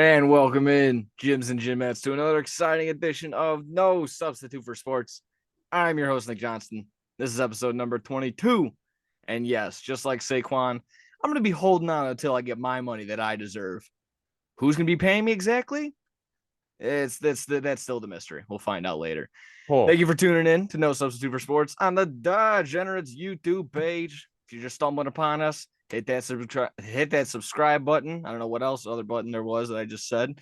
And welcome in, Gyms and Gymettes, to another exciting edition of No Substitute for Sports. I'm your host, Nick Johnston. This is episode number 22. And yes, just like Saquon, I'm going to be holding on until I get my money that I deserve. Who's going to be paying me exactly? That's still the mystery. We'll find out later. Oh, Thank you for tuning in to No Substitute for Sports on the Degenerates YouTube page. If you're just stumbling upon us, hit that subscribe button. I don't know what else other button there was that I just said.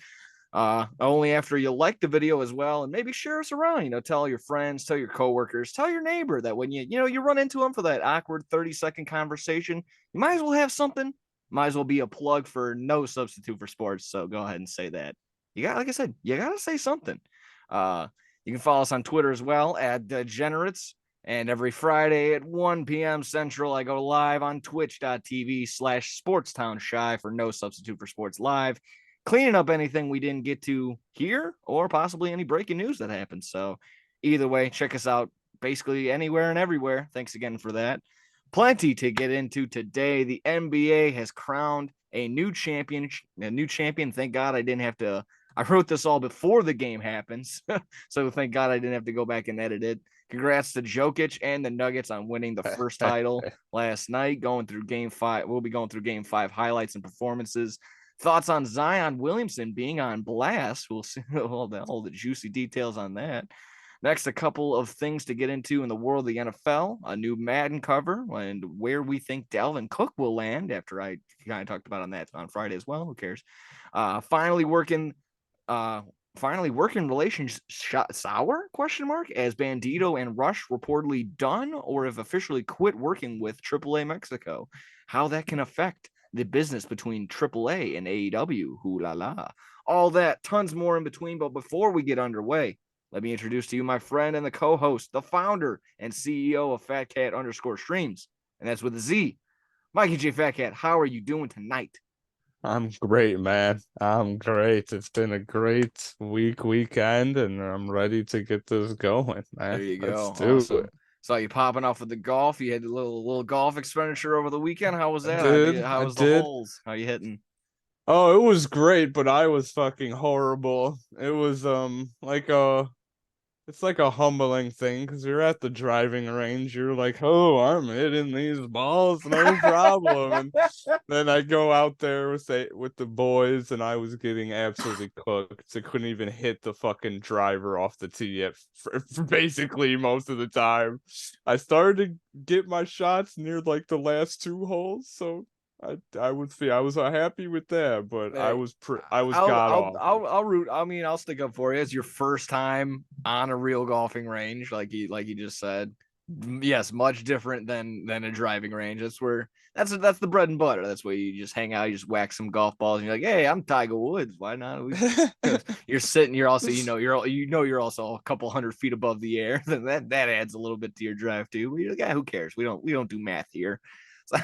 Only after you like the video as well, and maybe share us around. Tell your friends, tell your coworkers, tell your neighbor that when you run into them for that awkward 30-second conversation, you might as well have something. Might as well be a plug for No Substitute for Sports. So go ahead and say that. Like I said, you gotta say something. You can follow us on Twitter as well at Degenerates. And every Friday at 1 p.m. Central, I go live on twitch.tv/SportsTownShy for No Substitute for Sports Live, cleaning up anything we didn't get to here or possibly any breaking news that happens. So either way, check us out basically anywhere and everywhere. Thanks again for that. Plenty to get into today. The NBA has crowned a new champion. Thank God I didn't have to. I wrote this all before the game happens. So thank God I didn't have to go back and edit it. Congrats to Jokic and the Nuggets on winning the first title last night. Going through game 5. We'll be going through game 5 highlights and performances. Thoughts on Zion Williamson being on blast. We'll see all the juicy details on that. Next, a couple of things to get into in the world of the NFL, a new Madden cover, and where we think Dalvin Cook will land after I kind of talked about on that on Friday as well. Who cares? Finally working relations sour as Bandido and Rush reportedly done or have officially quit working with AAA Mexico. How that can affect the business between AAA and AEW. Hoo la la. All that, tons more in between. But before we get underway, let me introduce to you my friend and the co-host, the founder and CEO of Fat Cat _streams, and that's with a Z. Mikey J. Fat Cat, how are you doing tonight? I'm great, man. I'm great. It's been a great weekend, and I'm ready to get this going, There man. you Let's go. do Awesome. it. Saw you popping off with the golf. You had a little golf expenditure over the weekend. How was I that? did. How I was the did. holes? How you hitting? Oh, it was great, but I was fucking horrible. It was it's like a humbling thing because you're at the driving range. You're like, oh, I'm hitting these balls, no problem. And then I go out there with the boys, and I was getting absolutely cooked. I couldn't even hit the fucking driver off the tee for basically most of the time. I started to get my shots near like the last two holes, so I was happy with that, but Hey, I was god awful. I'll root. I mean, I'll stick up for you. It's your first time on a real golfing range, like you just said. Yes, much different than a driving range. That's the bread and butter. That's where you just hang out, you just whack some golf balls, and you're like, hey, I'm Tiger Woods. Why not? You're sitting. You're also you're also a couple 100 feet above the air. Then that adds a little bit to your drive too. But you're like, yeah, who cares? We don't do math here. So,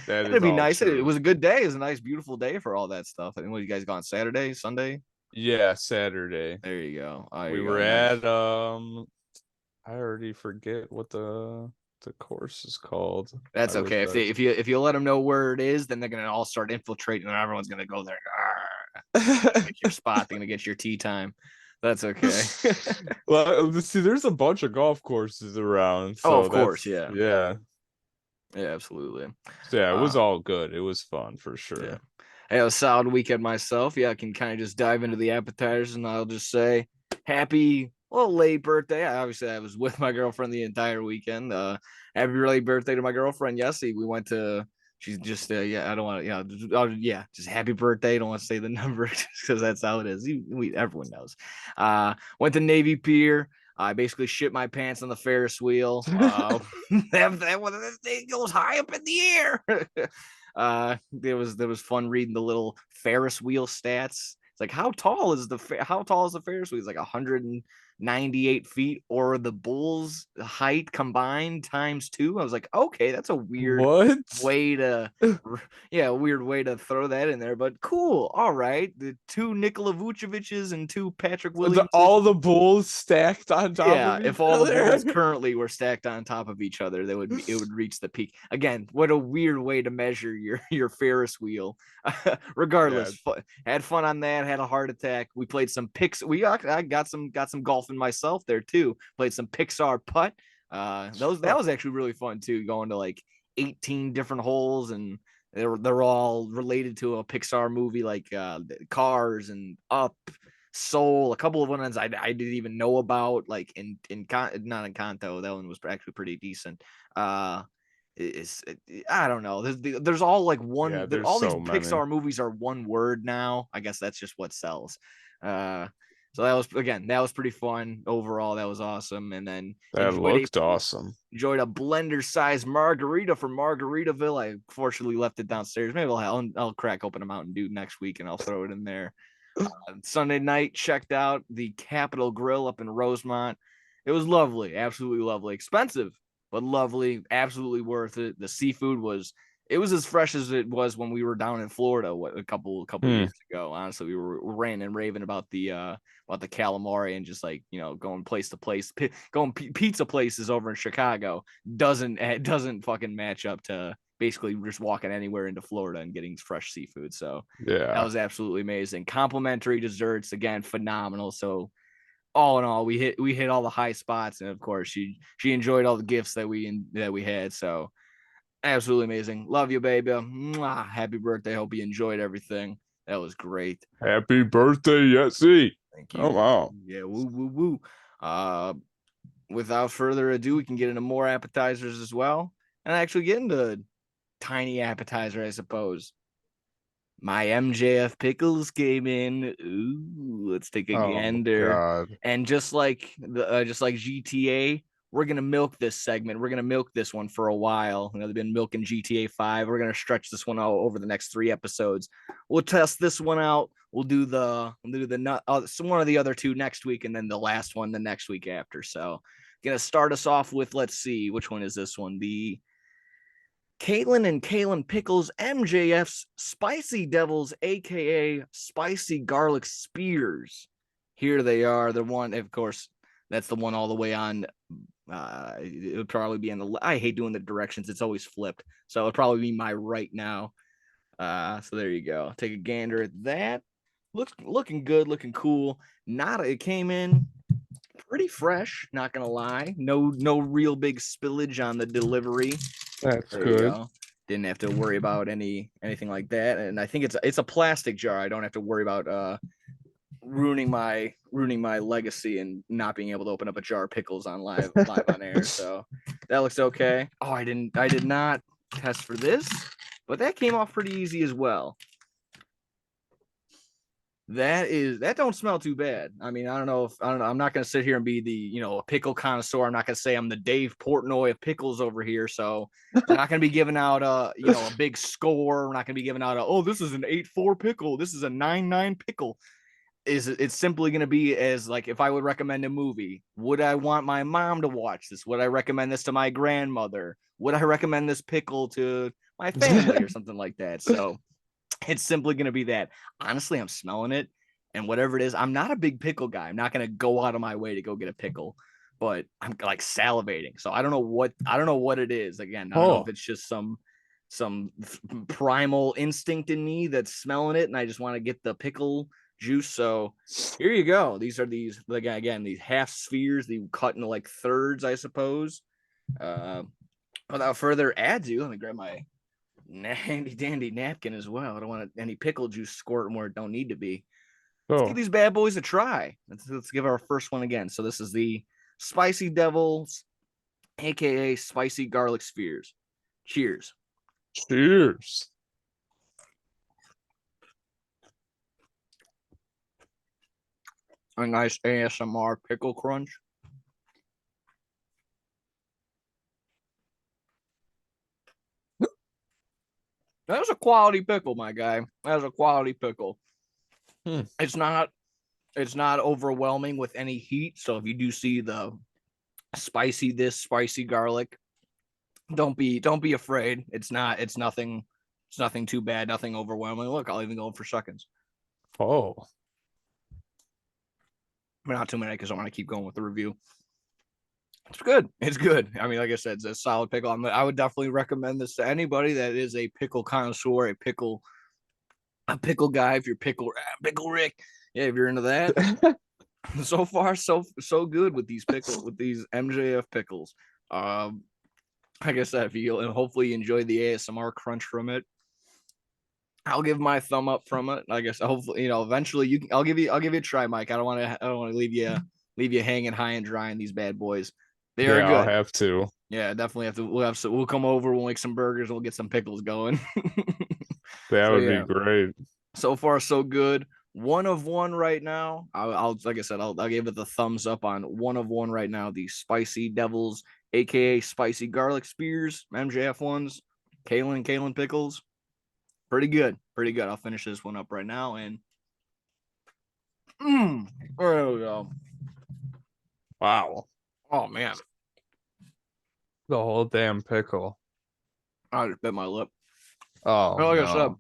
That is it'd be all nice. It true. was a good day. It was a nice, beautiful day for all that stuff. I think what you guys gone Saturday, Sunday. Yeah, Saturday. There you go. There We you were go. Nice. at I already forget what the course is called. I That's was okay. If you let them know where it is, then they're gonna all start infiltrating, and everyone's gonna go there. Get your spot. They're gonna get your tea time. That's okay. Well, see, there's a bunch of golf courses around, Oh, so of course. that's Yeah. yeah. Yeah. Absolutely. So yeah, it was Uh, all good. It was fun for yeah. sure. I had a solid weekend myself. Yeah, I can kind of just dive into the appetizers, and I'll just say happy, well, late birthday. I was with my girlfriend the entire weekend. Happy late birthday to my girlfriend Yessi. We went to. She's just yeah. I don't want to yeah. Just happy birthday. Don't want to say the number because that's how it is. Everyone knows. Went to Navy Pier. I basically shit my pants on the Ferris wheel. That thing goes high up in the air. There was fun reading the little Ferris wheel stats. It's like how tall is the Ferris wheel? It's like 98 feet, or the Bulls' height combined times 2. I was like, okay, that's a weird What? way to, weird way to throw that in there, but cool. All right, the 2 Nikola Vucevic's and 2 Patrick Williamson. All the Bulls stacked on top Yeah, of each if all the other? Bulls currently were stacked on top of each other, it would reach the peak. Again, what a weird way to measure your Ferris wheel. Regardless, had fun on that. Had a heart attack. We played some picks. I got some golfing myself there too. Played some Pixar putt. That was actually really fun too. Going to like 18 different holes, and they're all related to a Pixar movie, like Cars and Up, Soul. A couple of ones I didn't even know about, like not Encanto. That one was actually pretty decent. I don't know. There's all like one. Yeah, All these so Pixar movies are one word now. I guess that's just what sells. So that was pretty fun overall. That was awesome. And then that looked awesome. Enjoyed a blender sized margarita from Margaritaville. I fortunately left it downstairs. Maybe I'll crack open a Mountain Dew next week and I'll throw it in there. Sunday night, checked out the Capitol Grill up in Rosemont. It was lovely, absolutely lovely. Expensive, but lovely, absolutely worth it. The seafood was as fresh as it was when we were down in Florida a couple years ago. Honestly, we were ranting and raving about the calamari, and just like, going place to place, going pizza places over in Chicago doesn't fucking match up to basically just walking anywhere into Florida and getting fresh seafood. So that was absolutely amazing. Complimentary desserts, again, phenomenal. So all in all, we hit all the high spots, and of course she enjoyed all the gifts that we had. So absolutely amazing. Love you, baby. Mwah. Happy birthday. Hope you enjoyed everything. That was great. Happy birthday, Yessi. Thank you. Oh wow. Yeah, woo woo woo. Without further ado, we can get into more appetizers as well, and actually get into tiny appetizer, I suppose. My MJF Pickles came in. Ooh, let's take a gander. God. And just like GTA, we're gonna milk this segment. We're gonna milk this one for a while. They've been milking GTA 5. We're gonna stretch this one out over the next 3 episodes. We'll test this one out. We'll do one of the other 2 next week, and then the last one the next week after. So, gonna start us off with, let's see, which one is this one? The Caitlin and Kalen Pickles MJF's Spicy Devils, aka Spicy Garlic Spears. Here they are. The one, of course, that's the one all the way on. It would probably be I hate doing the directions. It's always flipped. So it would probably be my right now. So there you go. Take a gander at that. Looking good, looking cool. It came in pretty fresh, not gonna lie. No real big spillage on the delivery. That's good. Didn't have to worry about anything like that. And I think it's a plastic jar. I don't have to worry about ruining my legacy and not being able to open up a jar of pickles on live on air. So that looks okay. Oh, I did not test for this, but that came off pretty easy as well. That don't smell too bad. I mean, I don't know. I'm not going to sit here and be the, a pickle connoisseur. I'm not going to say I'm the Dave Portnoy of pickles over here. So we're not going to be giving out a big score. We're not going to be giving out this is an 8-4 pickle. This is a 9-9 pickle. It's simply going to be as like, if I would recommend a movie, would I want my mom to watch this? Would I recommend this to my grandmother? Would I recommend this pickle to my family or something like that? So it's simply going to be that. Honestly, I'm smelling it, and whatever it is, I'm not a big pickle guy. I'm not going to go out of my way to go get a pickle, but I'm like salivating. So I don't know what it is. Again, I don't know if it's just some primal instinct in me that's smelling it, and I just want to get the pickle juice. So here you go. These are these half spheres. They cut into like thirds, I suppose. Without further ado, let me grab my handy dandy napkin as well. I don't want any pickle juice squirting where it don't need to be. Let's give these bad boys a try. Let's give our first one again. So this is the Spicy Devils, aka Spicy Garlic Spheres. Cheers. Cheers. A nice ASMR pickle crunch. That was a quality pickle, my guy. That was a quality pickle. It's not It's not overwhelming with any heat. So if you do see the spicy garlic, don't be afraid. It's nothing too bad, nothing overwhelming. Look, I'll even go for seconds. Oh, But not too many because I want to keep going with the review. It's good. It's good. I mean, like I said, it's a solid pickle. I would definitely recommend this to anybody that is a pickle connoisseur, a pickle guy. If you're pickle Rick, yeah, if you're into that. So far, so good with these MJF pickles. Like I said, if you and hopefully you enjoy the ASMR crunch from it, I'll give my thumb up from it. I guess hopefully eventually I'll give you a try, Mike. I don't want to leave you hanging high and dry in these bad boys. They are yeah, I'll good. have to. Yeah, definitely have to. We'll come over. We'll make some burgers. We'll get some pickles going. That would be great. So far, so good. 1 of 1 right now. I'll like I said, I'll give it the thumbs up on 1 of 1 right now. The Spicy Devils, aka Spicy Garlic Spears, MJF ones, Kalen pickles. Pretty good. I'll finish this one up right now and there we go. Wow. Oh man. The whole damn pickle. I just bit my lip. Oh, like no. I said,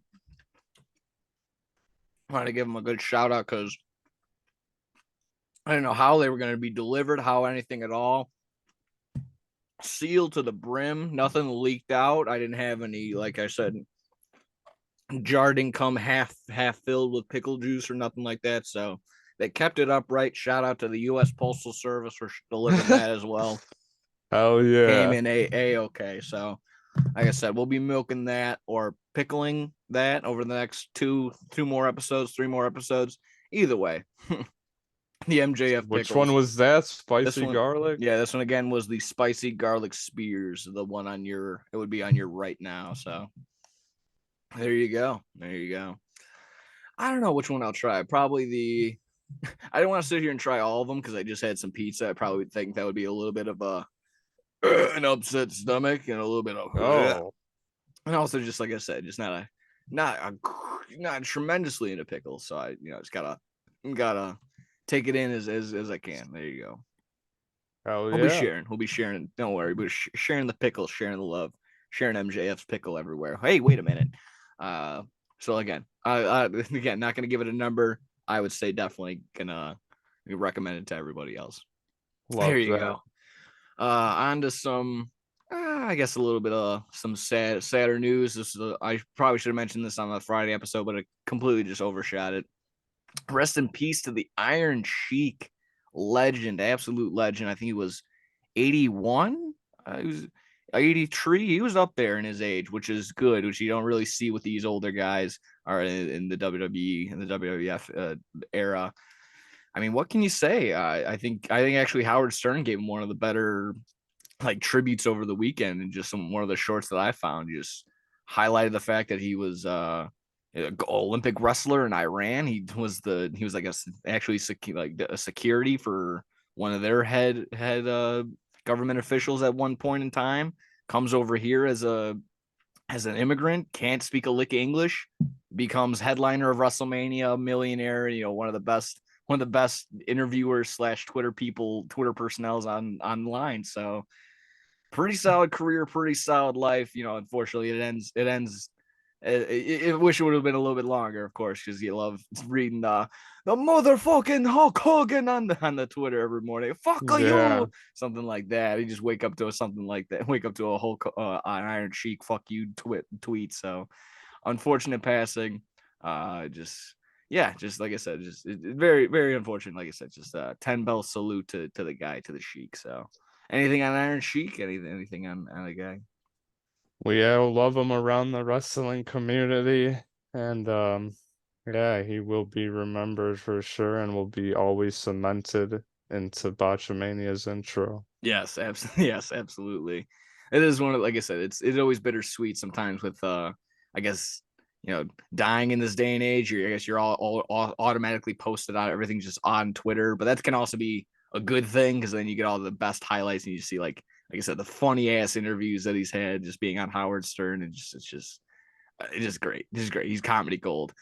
I wanted to give them a good shout out because I didn't know how they were going to be delivered, how anything at all. Sealed to the brim, nothing leaked out. I didn't have any, like I said, jar didn't come half filled with pickle juice or nothing like that. So they kept it upright. Shout out to the U.S. Postal Service for delivering that as well. Hell yeah. Came in a okay. So like I said, we'll be milking that or pickling that over the next two more episodes, 3 more episodes. Either way, the MJF Which pickles. one was that? Spicy garlic? Yeah, this one again was the Spicy Garlic Spears, the one it would be on your right now. So there you go. I don't know which one I'll try. Probably I don't want to sit here and try all of them because I just had some pizza. I probably think that would be a little bit of an upset stomach and a little bit of and also just like I said, just not tremendously into pickles. So I just gotta take it in as I can. There you go. Hell We'll yeah. be sharing. Don't worry, we're sharing the pickles, sharing the love, sharing MJF's pickle everywhere. Hey, wait a minute. So again, again, not gonna give it a number. I would say definitely gonna recommend it to everybody else. Love there you that. go. On to some, I guess a little bit of some sadder news. I probably should have mentioned this on the Friday episode, but I completely just overshot it. Rest in peace to the Iron Sheik, legend, absolute legend. I think he was 81. He was 83. He was up there in his age, which is good, which you don't really see with these older guys or in the WWE and the WWF era. I mean, what can you say? I think actually Howard Stern gave him one of the better tributes over the weekend, and just one of the shorts that I found just highlighted the fact that he was Olympic wrestler in Iran. He was like a security for one of their head government officials at one point in time. Comes over here as an immigrant, can't speak a lick of English, becomes headliner of WrestleMania, millionaire. One of the best interviewers / Twitter personnels online. So pretty solid career, pretty solid life. Unfortunately, it ends. I wish it would have been a little bit longer, of course, because you love reading the motherfucking Hulk Hogan on the Twitter every morning. Fuck you, something like that. You just wake up to something like that. Wake up to a Hulk Iron Sheik fuck you tweet. So unfortunate passing. Just like I said, just very very unfortunate. Like I said, just 10 bell salute to the guy, to the Sheik. So anything on Iron Sheik? Anything on the guy? We love him around the wrestling community, and yeah, he will be remembered for sure, and will be always cemented into Botchamania's intro. Yes, absolutely. Yes, absolutely. It is one of, like I said, it's always bittersweet sometimes with I guess dying in this day and age. I guess you're all automatically posted on everything's just on Twitter, but that can also be a good thing because then you get all the best highlights and you see like I said, the funny ass interviews that he's had just being on Howard Stern, and it's just great. This is great. He's comedy gold.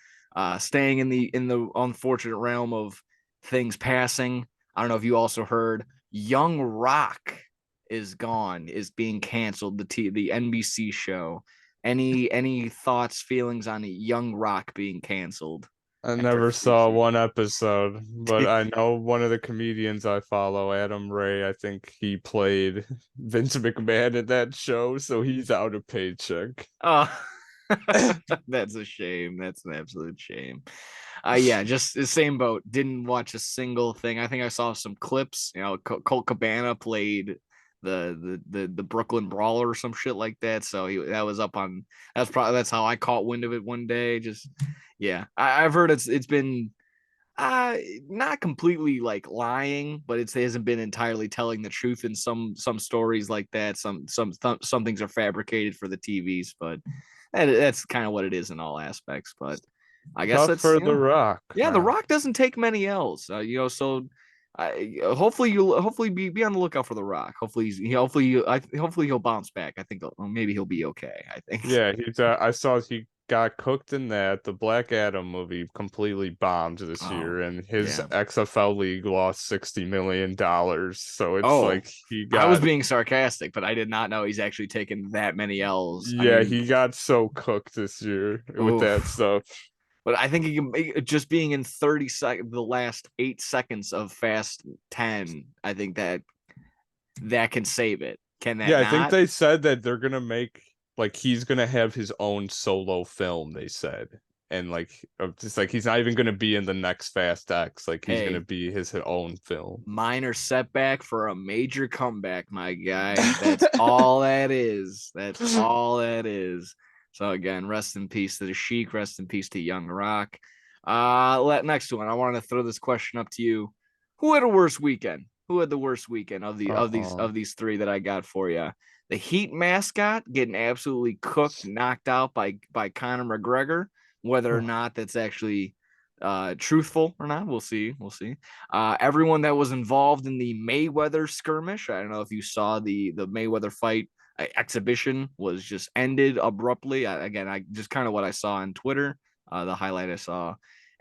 Staying in the unfortunate realm of things passing. I don't know if you also heard Young Rock is gone, is being canceled. The NBC show. Any thoughts, feelings on Young Rock being canceled I after never 3 saw one seasons? episode, but I know one of the comedians I follow, Adam Ray. I think he played Vince McMahon in that show, so he's out of paycheck. Oh, that's a shame. That's an absolute shame. Yeah, just the same boat. Didn't watch a single thing. I think I saw some clips. Colt Cabana played the Brooklyn Brawler or some shit like that. So that was up on. That's how I caught wind of it one day. Just yeah, I've heard it's been uh not completely like lying, but it hasn't been entirely telling the truth in some stories like that. Some things are fabricated for the TVs, but that's kind of what it is in all aspects. But I guess Tough that's for The Rock, yeah, The man. Rock doesn't take many L's. So hopefully you'll be on the lookout for The Rock. Hopefully he'll bounce back. I think maybe he'll be okay. I think. Yeah, he's. I saw he got cooked in that. The Black Adam movie completely bombed this Oh year, and his yeah. XFL league lost $60 million. So it's Oh, like he I was got. being sarcastic, but I did not know he's actually taken that many L's. I Yeah, mean, he got so cooked this year with that oof. stuff. But I think he can just being in 30 seconds, the last 8 seconds of Fast 10. I think that can save it. Can that Yeah, I think not? they said that they're gonna make like he's gonna have his own solo film, they said. And like just like he's not even gonna be in the next Fast X, like he's gonna Hey, be his own film. minor setback for a major comeback, my guy. That's all that is. That's all that is. So again, rest in peace to the Sheik. Rest in peace to Young Rock. Next one. I want to throw this question up to you. Who had a worse weekend? Who had the worst weekend Uh-oh. of these three that I got for you? The Heat mascot getting absolutely cooked, knocked out by Conor McGregor. Whether or not that's actually truthful or not, we'll see. Everyone that was involved in the Mayweather skirmish, I don't know if you saw the Mayweather fight exhibition, was just ended abruptly. I just kind of what I saw on Twitter, the highlight I saw,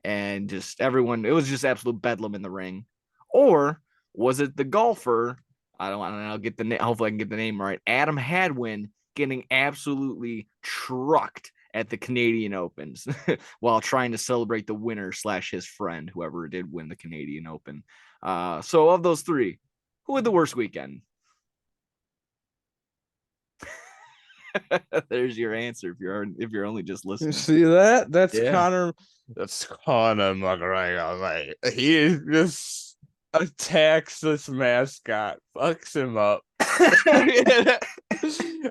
and just everyone, it was just absolute bedlam in the ring. Or was it the golfer? I don't know. Get the hopefully I can get the name right. Adam Hadwin getting absolutely trucked at the Canadian Opens while trying to celebrate the winner slash his friend, whoever did win the Canadian Open. So of those three, who had the worst weekend? There's your answer if you're only just You listening. see that? Yeah. That's Conor McGregor. Like he just attacks this mascot, fucks him up.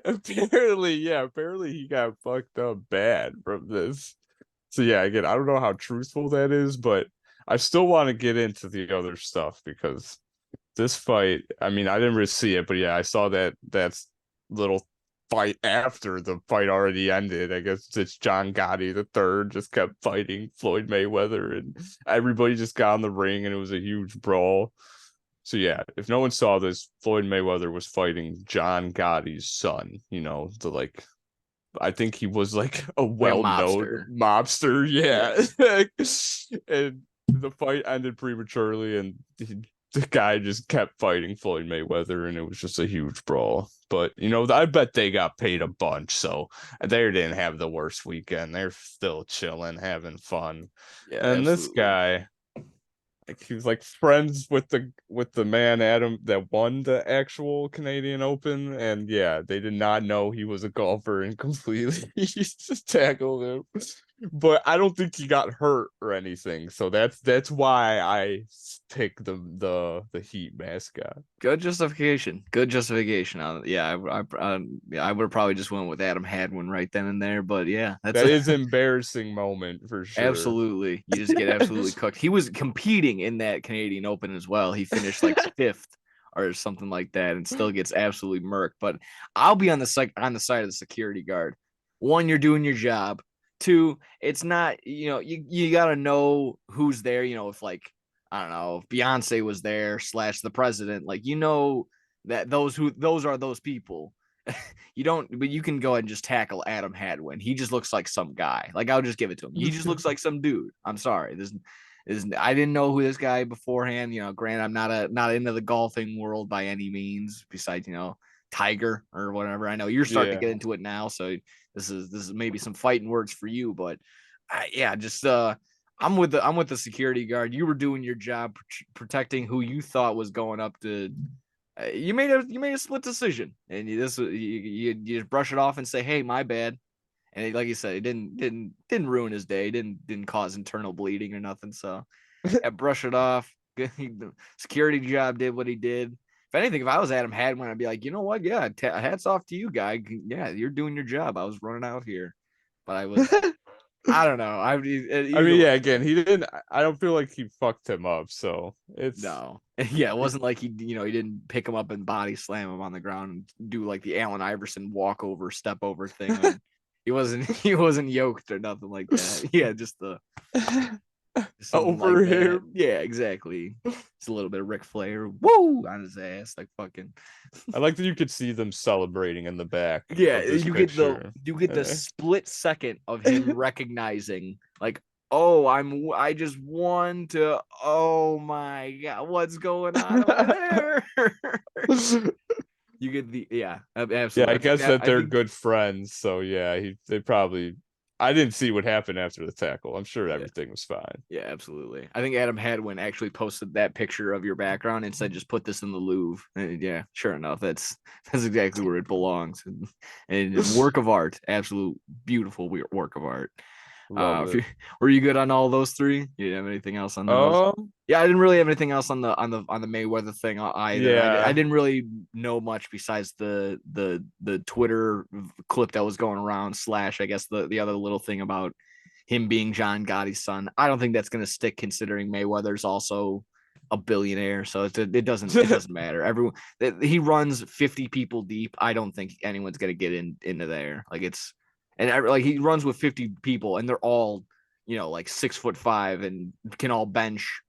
Apparently he got fucked up bad from this. So yeah, again, I don't know how truthful that is, but I still want to get into the other stuff because this fight, I mean, I didn't really see it, but yeah, I saw that's little fight after the fight already ended. I guess it's John Gotti the third just kept fighting Floyd Mayweather and everybody just got in the ring and it was a huge brawl. So yeah, if no one saw this, Floyd Mayweather was fighting John Gotti's son, the like I think he was like a Like a well-known mobster. mobster, Yeah. yeah. And the fight ended prematurely and the guy just kept fighting Floyd Mayweather and it was just a huge brawl. But I bet they got paid a bunch, so they didn't have the worst weekend. They're still chilling, having fun. Yeah, And this absolutely. guy, like he was like friends with the man Adam that won the actual Canadian Open, and yeah, they did not know he was a golfer and completely just tackled him. But I don't think he got hurt or anything, so that's why I pick the Heat mascot. Good justification. Good justification. I would have probably just went with Adam Hadwin right then and there. But yeah, that's That is an embarrassing moment for sure. absolutely. You just get absolutely cooked. He was competing in that Canadian Open as well. He finished like fifth or something like that, and still gets absolutely murked. But I'll be on the side of the security guard. One, you're doing your job. Two, it's not you got to know who's there. If like I don't know if Beyonce was there slash the president, like that those are those people. You don't, but you can go ahead and just tackle Adam Hadwin. He just looks like some guy. Like I'll just give it to him. He just looks like some dude. I'm sorry. I didn't know who this guy beforehand. Granted, I'm not into the golfing world by any means. Besides, Tiger or whatever. I know you're starting to Yeah. get into it now, so this is maybe some fighting words for you, but yeah, just I'm with the security guard. You were doing your job, protecting who you thought was going up to. You made a split decision, and you just brush it off and say, "Hey, my bad." And like you said, it didn't ruin his day. It didn't cause internal bleeding or nothing. So yeah, brush it off. The security job did what he did. If anything, if I was Adam Hadwin, I'd be like, you know what? Yeah, hats off to you, guy. Yeah, you're doing your job. I was running out here, but I don't know. I mean, yeah, Way. again, he didn't. I don't feel like he fucked him up. So it's No. Yeah, it wasn't like he didn't pick him up and body slam him on the ground and do like the Allen Iverson walk over, step over thing. He wasn't yoked or nothing like that. Yeah, just something like over that. him. Yeah, exactly. It's a little bit of Ric Flair, woo, on his ass, like fucking. I like that you could see them celebrating in the back. Yeah, Of this you picture. get the split second of him recognizing, like, oh, I just won to, oh my god, what's going on over there? You get Yeah, absolutely. I guess that I they're think good friends. So yeah, they probably. I didn't see what happened after the tackle. I'm sure yeah. everything was fine. Yeah, absolutely. I think Adam Hadwin actually posted that picture of your background and said, "Just put this in the Louvre." And yeah, sure enough, that's exactly where it belongs. And work of art, absolute beautiful work of art. Love it. Were you good on all those three? You didn't have anything else on those? Um, Yeah, I didn't really have anything else on the Mayweather thing either. I yeah. didn't really know much besides the Twitter clip that was going around / I guess the other little thing about him being John Gotti's son. I don't think that's going to stick considering Mayweather's also a billionaire, so it doesn't matter. Everyone he runs 50 people deep. I don't think anyone's going to get into there. Like like he runs with 50 people and they're all like 6'5" and can all bench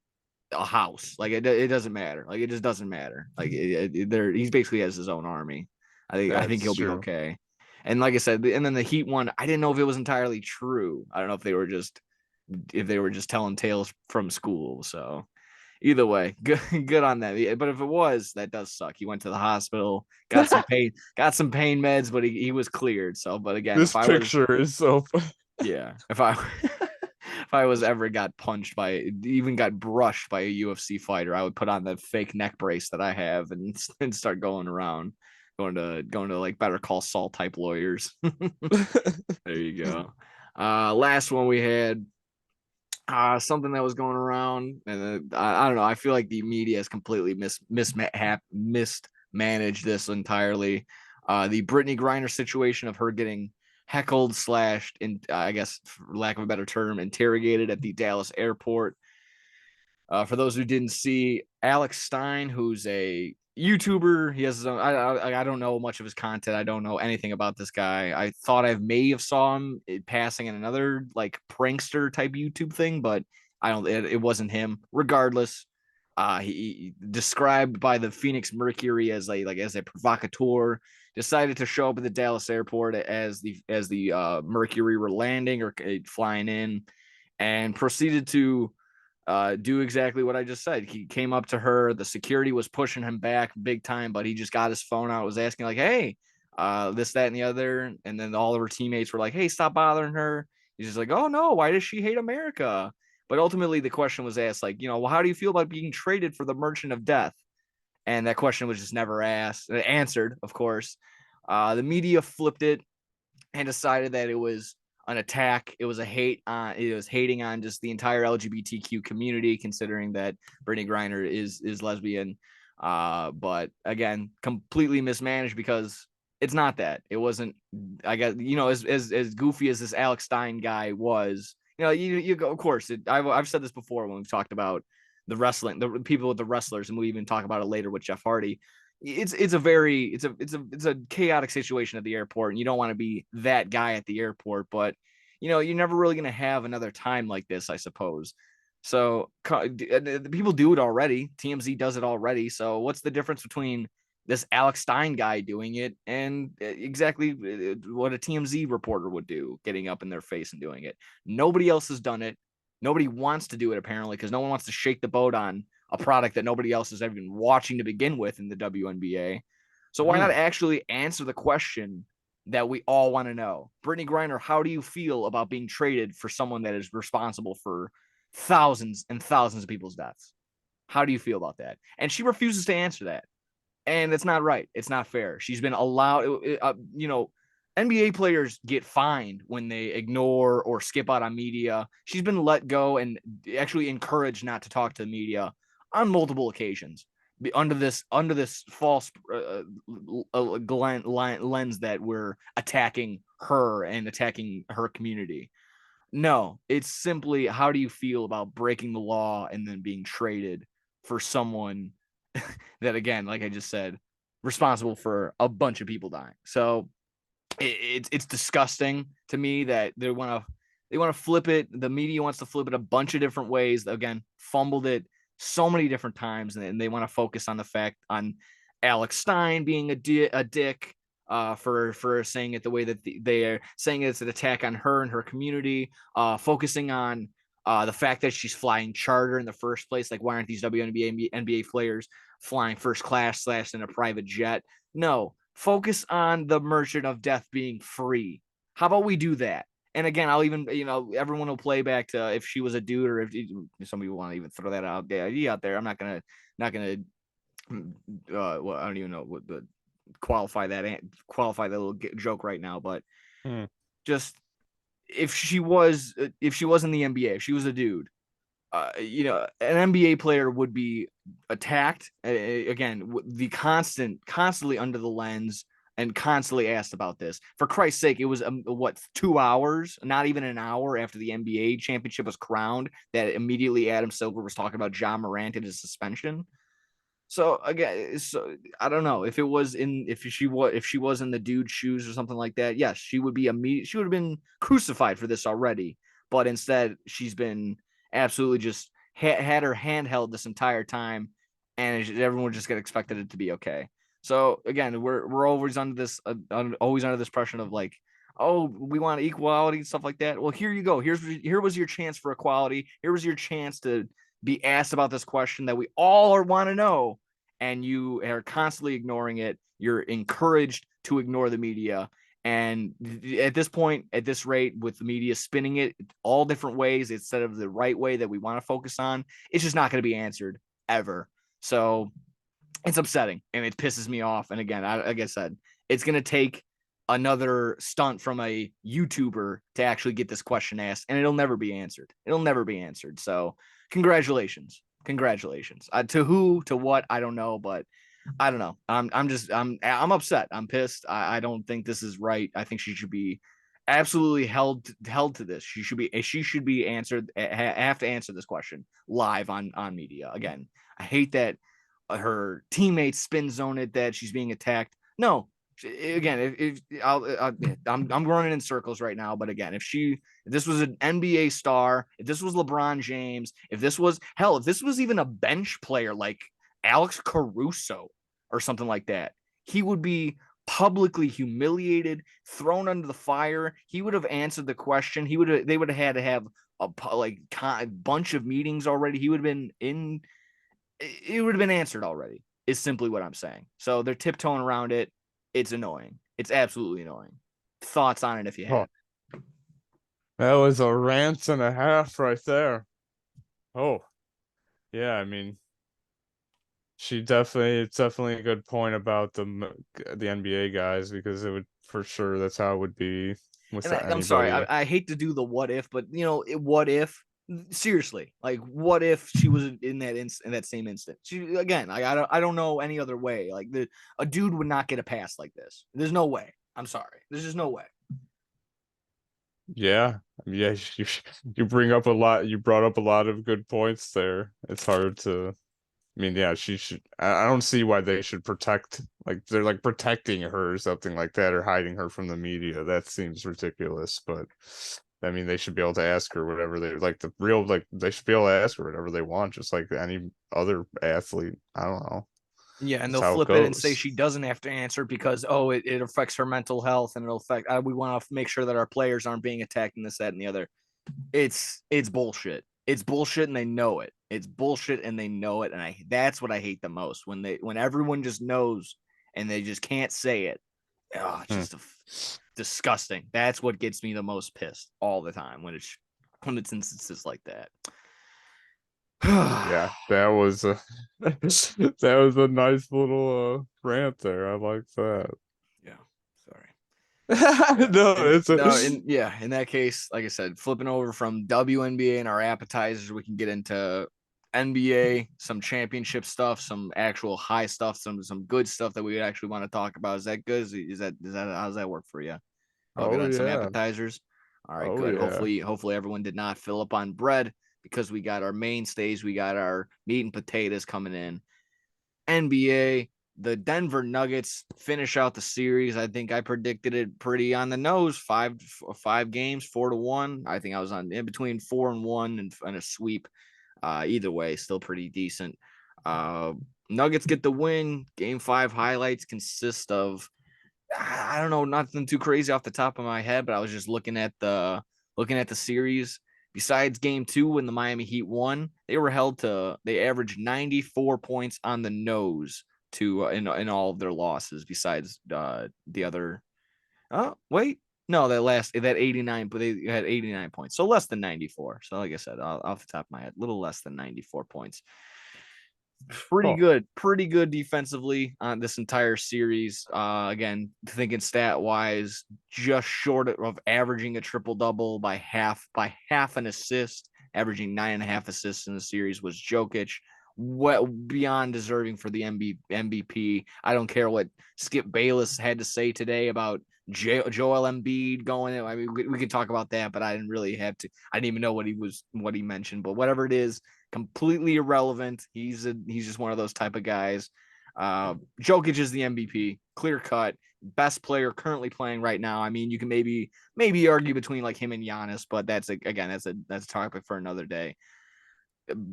a house. Like it doesn't matter. Like it just doesn't matter. Like he's basically has his own army. I think That's he'll be true. okay. And like I said, and then the Heat one, I didn't know if it was entirely true. I don't know if they were just telling tales from school. So either way, good on that. But if it was, that does suck. He went to the hospital, got some pain meds, but he was cleared. So, but again, This picture is so. yeah, if I if I was ever got punched even got brushed by a UFC fighter, I would put on that fake neck brace that I have and start going around, going to like Better Call Saul type lawyers. There you go. Last one we had something that was going around, and I don't know. I feel like the media has completely mismanaged this entirely. The Brittney Griner situation of her getting heckled / slashed, and I guess for lack of a better term, interrogated at the Dallas airport. For those who didn't see, Alex Stein, who's a YouTuber, he has his own. I don't know much of his content. I don't know anything about this guy. I thought I may have saw him passing in another like prankster type YouTube thing, but I don't. It wasn't him. Regardless, he described by the Phoenix Mercury as a provocateur. Decided to show up at the Dallas airport as the Mercury were landing or flying in, and proceeded to do exactly what I just said. He came up to her. The security was pushing him back big time, but he just got his phone out, was asking like, "Hey, this, that, and the other." And then all of her teammates were like, "Hey, stop bothering her." He's just like, "Oh no, why does she hate America?" But ultimately, the question was asked, like, well, how do you feel about being traded for the Merchant of Death? And that question was just never answered, of course. The media flipped it and decided that it was an attack. It was it was hating on just the entire LGBTQ community, considering that Brittney Griner is lesbian. But again, completely mismanaged because it's not that. It wasn't. I guess as goofy as this Alex Stein guy was, you go. Of course, I've said this before when we've talked about the wrestling, the people with the wrestlers, and we even talk about it later with Jeff Hardy. It's a chaotic situation at the airport, and you don't want to be that guy at the airport, but you're never really going to have another time like this, I suppose. So people do it already. TMZ does it already. So what's the difference between this Alex Stein guy doing it and exactly what a TMZ reporter would do, getting up in their face and doing it? Nobody else has done it. Nobody wants to do it apparently because no one wants to shake the boat on a product that nobody else is even watching to begin with in the WNBA. So why not actually answer the question that we all want to know? Brittney Griner, how do you feel about being traded for someone that is responsible for thousands and thousands of people's deaths? How do you feel about that? And she refuses to answer that. And it's not right. It's not fair. She's been allowed, NBA players get fined when they ignore or skip out on media. She's been let go and actually encouraged not to talk to the media on multiple occasions under this false lens that we're attacking her and attacking her community. No, it's simply how do you feel about breaking the law and then being traded for someone that, again, like I just said, responsible for a bunch of people dying. So it's disgusting to me that they want to flip it. The media wants to flip it a bunch of different ways. Again, fumbled it so many different times, and they want to focus on the fact on Alex Stein being a dick for saying it the way that they are saying it's an attack on her and her community. Focusing on the fact that she's flying charter in the first place. Like, why aren't these WNBA NBA players flying first class / in a private jet? No, focus on the merchant of death being free. How about we do that? And again, I'll even, everyone will play back to if she was a dude, or if some people want to even throw that idea out there. I'm not gonna, well, I don't even know what the qualify that little joke right now, but just if she was in the NBA, if she was a dude, an NBA player would be attacked again, the constantly under the lens and constantly asked about this. For Christ's sake, it was 2 hours, not even an hour after the NBA championship was crowned, that immediately Adam Silver was talking about John Morant and his suspension. So again, I don't know if she was in the dude's shoes or something like that. Yes, she would have been crucified for this already. But instead, she's been absolutely just had her handheld this entire time, and everyone just got expected it to be okay. So again, we're always under this pressure of like, oh, we want equality and stuff like that. Well, here you go. Here was your chance for equality. Here was your chance to be asked about this question that we all want to know, and you are constantly ignoring it. You're encouraged to ignore the media. And at this point, at this rate, with the media spinning it all different ways instead of the right way that we want to focus on, it's just not going to be answered ever. So it's upsetting and it pisses me off. And again, like I said, it's going to take another stunt from a YouTuber to actually get this question asked, and it'll never be answered. So congratulations. To who, to what, I don't know, but I don't know. I'm upset. I'm pissed. I don't think this is right. I think she should be absolutely held to this. She should be answered. Have to answer this question live on media. Again, I hate that her teammates spin zone it that she's being attacked. No, again, I'm running in circles right now. But again, if this was an NBA star, if this was LeBron James, if this was even a bench player like Alex Caruso or something like that, he would be publicly humiliated, thrown under the fire. He would have answered the question. They would have had to have a bunch of meetings already. It would have been answered already, is simply what I'm saying. So they're tiptoeing around it. It's annoying. It's absolutely annoying. Thoughts on it if you have. That was a rant and a half right there. Oh, yeah. I mean, it's definitely a good point about the NBA guys, because it would, for sure, that's how it would be with anybody. I'm sorry, I hate to do the what if, but what if? Seriously, like, what if she was in that same instant? I don't know any other way. Like, a dude would not get a pass like this. There's no way. I'm sorry. There's just no way. Yeah, you bring up a lot. You brought up a lot of good points there. It's hard to. I mean, yeah, she should. I don't see why they should protect, like, they're like protecting her or something like that, or hiding her from the media. That seems ridiculous. But I mean, they should be able to ask her whatever they like. They should be able to ask her whatever they want, just like any other athlete. I don't know. Yeah, and they'll flip it and say she doesn't have to answer because it affects her mental health, and it'll affect. We want to make sure that our players aren't being attacked in this, that, and the other. It's bullshit. It's bullshit and they know it. It's bullshit and they know it. And that's what I hate the most, when everyone just knows and they just can't say it. Oh, it's just disgusting. That's what gets me the most pissed all the time when it's instances like that. Yeah, that was a that was a nice little rant there. I like that. Yeah, sorry. No, it's In that case, like I said, flipping over from WNBA and our appetizers, we can get into NBA, some championship stuff, some actual high stuff, some good stuff that we actually want to talk about. Is that good? Is that how does that work for you? I'll get Oh on some yeah. appetizers. All right, Oh good. yeah. Hopefully everyone did not fill up on bread, because we got our mainstays, we got our meat and potatoes coming in. NBA, the Denver Nuggets finish out the series. I think I predicted it pretty on the nose. Five games, 4-1. I think I was on in between 4-1 and a sweep. Either way, still pretty decent. Nuggets get the win. Game 5 highlights consist of, I don't know, nothing too crazy off the top of my head, but I was just looking at the series. Besides game 2, when the Miami Heat won, they averaged 94 points on the nose to in all of their losses. Besides the other, oh wait, no, that 89, but they had 89 points, so less than 94. So like I said, off the top of my head, a little less than 94 points. Oh, Pretty good defensively on this entire series. Again, thinking stat wise, just short of averaging a triple double by half an assist, averaging 9.5 assists in the series was Jokic. What beyond deserving for the MVP. I don't care what Skip Bayless had to say today about Joel Embiid going. I mean, we could talk about that, but I didn't really have to. I didn't even know what he mentioned. But whatever it is, completely irrelevant. He's just one of those type of guys. Jokic is the MVP, clear cut, best player currently playing right now. I mean, you can maybe argue between like him and Giannis, but that's a topic for another day.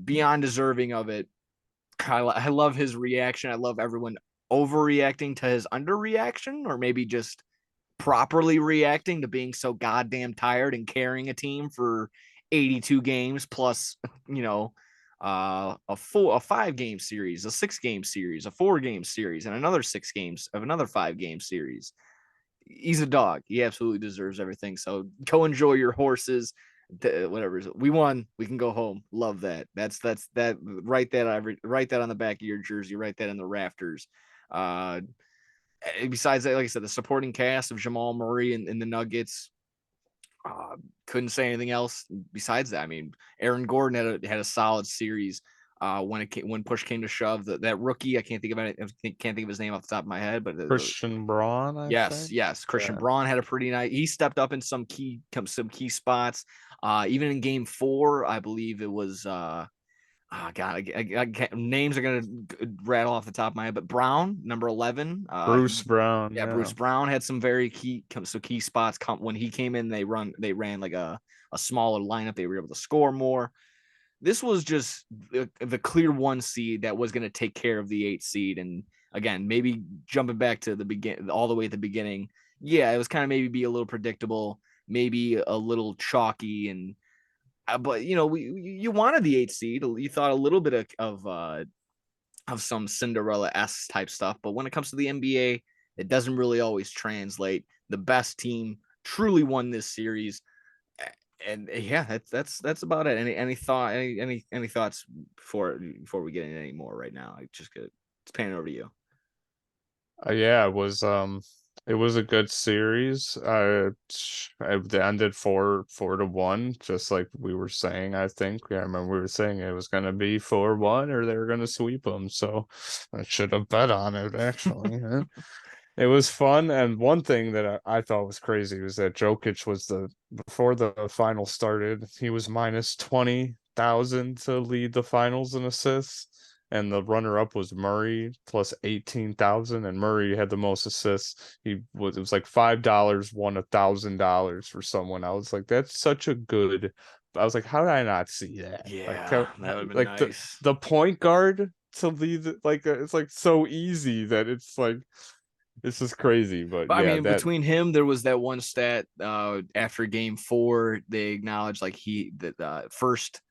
Beyond deserving of it. I love his reaction. I love everyone overreacting to his underreaction, or maybe just properly reacting to being so goddamn tired and carrying a team for 82 games plus, you know, a 5-game series, a 6-game series, a 4-game series, and another 6 games of another 5-game series. He's a dog. He absolutely deserves everything. So go enjoy your horses. Whatever. We won. We can go home. Love that. That's that. Write that on the back of your jersey. Write that in the rafters. Besides that, like I said, the supporting cast of Jamal Murray and the Nuggets, couldn't say anything else besides that. I mean, Aaron Gordon had a solid series. When push came to shove, that rookie, I can't think of his name off the top of my head, but Christian Braun, I think. yes, Christian Yeah. Braun had a pretty nice. He stepped up in some key spots. Even in game 4, I believe it was. Oh God, names are gonna rattle off the top of my head, but Brown, number 11, Bruce Brown, yeah, yeah. Bruce Brown had some very key spots. When he came in, they ran like a smaller lineup. They were able to score more. This was just the clear 1 seed that was going to take care of the 8 seed. And again, maybe jumping back to the begin all the way at the beginning, yeah, it was kind of maybe be a little predictable, maybe a little chalky, and but you know, you wanted the 8 seed. You thought a little bit of some Cinderella-esque type stuff, but when it comes to the NBA, it doesn't really always translate. The best team truly won this series, and yeah, that's about it. Any thoughts before we get into any more right now? I just get it's panning over to you. Yeah, it was a good series. It ended 4-1, just like we were saying. I think, yeah, I remember we were saying it was gonna be 4-1 or they were gonna sweep them. So I should have bet on it actually. Huh? It was fun, and one thing that I thought was crazy was that Jokic was before the final started, he was minus 20,000 to lead the finals in assists, and the runner-up was Murray plus 18,000, and Murray had the most assists. It was like $5 won $1,000 for someone. I was like, that's such a good. I was like, how did I not see that? Yeah, that would have been Like nice. the point guard to lead, like it's like so easy that it's like this is crazy, but I yeah, mean, that between him, there was that one stat after game 4. They acknowledged like first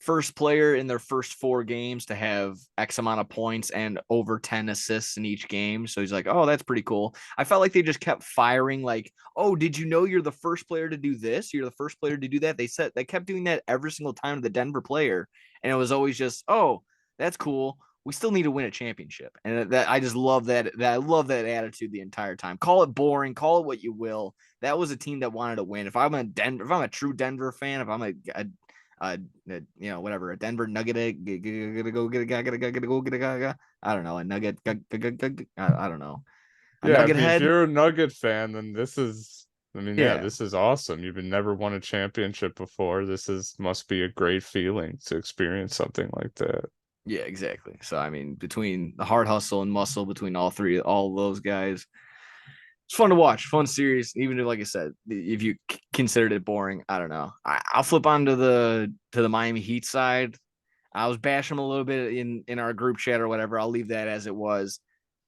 first player in their first 4 games to have X amount of points and over 10 assists in each game. So he's like, oh, that's pretty cool. I felt like they just kept firing, like, oh, did you know you're the first player to do this? You're the first player to do that. They kept doing that every single time to the Denver player. And it was always just, oh, that's cool. We still need to win a championship. And that I just love that. I love that attitude the entire time. Call it boring, call it what you will. That was a team that wanted to win. If I'm a true Denver fan, if I'm whatever, a Denver Nugget, I don't know, a Nugget, I don't know, a Yeah, Nugget if head. you're a Nugget fan, then this is, I mean, yeah, Yeah, this is awesome. You've never won a championship before. Must be a great feeling to experience something like that. yeah, exactly. So I mean, between the hard hustle and muscle between all of those guys, it's fun to watch, fun series. Even if, like I said, if you considered it boring, I don't know. I'll flip on to the Miami Heat side. I was bashing them a little bit in our group chat or whatever. I'll leave that as it was.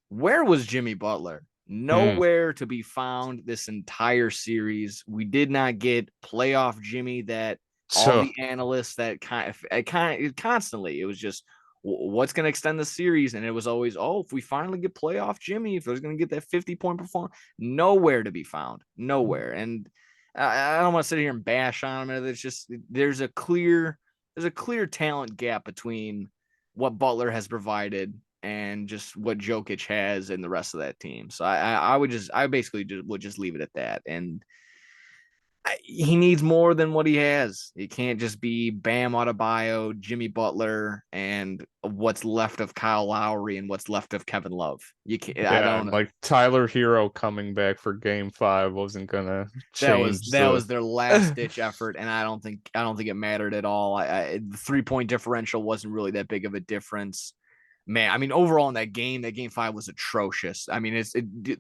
Where was Jimmy Butler? Hmm. Nowhere to be found this entire series. We did not get playoff Jimmy that all So the analysts that constantly, it was just what's going to extend the series. And it was always, oh, if we finally get playoff Jimmy, if there's going to get that 50-point performance, nowhere to be found, nowhere. And I don't want to sit here and bash on him. It's just, there's a clear talent gap between what Butler has provided and just what Jokic has and the rest of that team. So I basically would just leave it at that. And he needs more than what he has. It can't just be Bam Adebayo, Jimmy Butler, and what's left of Kyle Lowry and what's left of Kevin Love. You can't. I yeah, and don't. like Tyler Hero coming back for Game 5 wasn't gonna That was change that the. was their last ditch effort, and I don't think it mattered at all. The 3-point differential wasn't really that big of a difference. Man, I mean, overall in that game 5 was atrocious. I mean,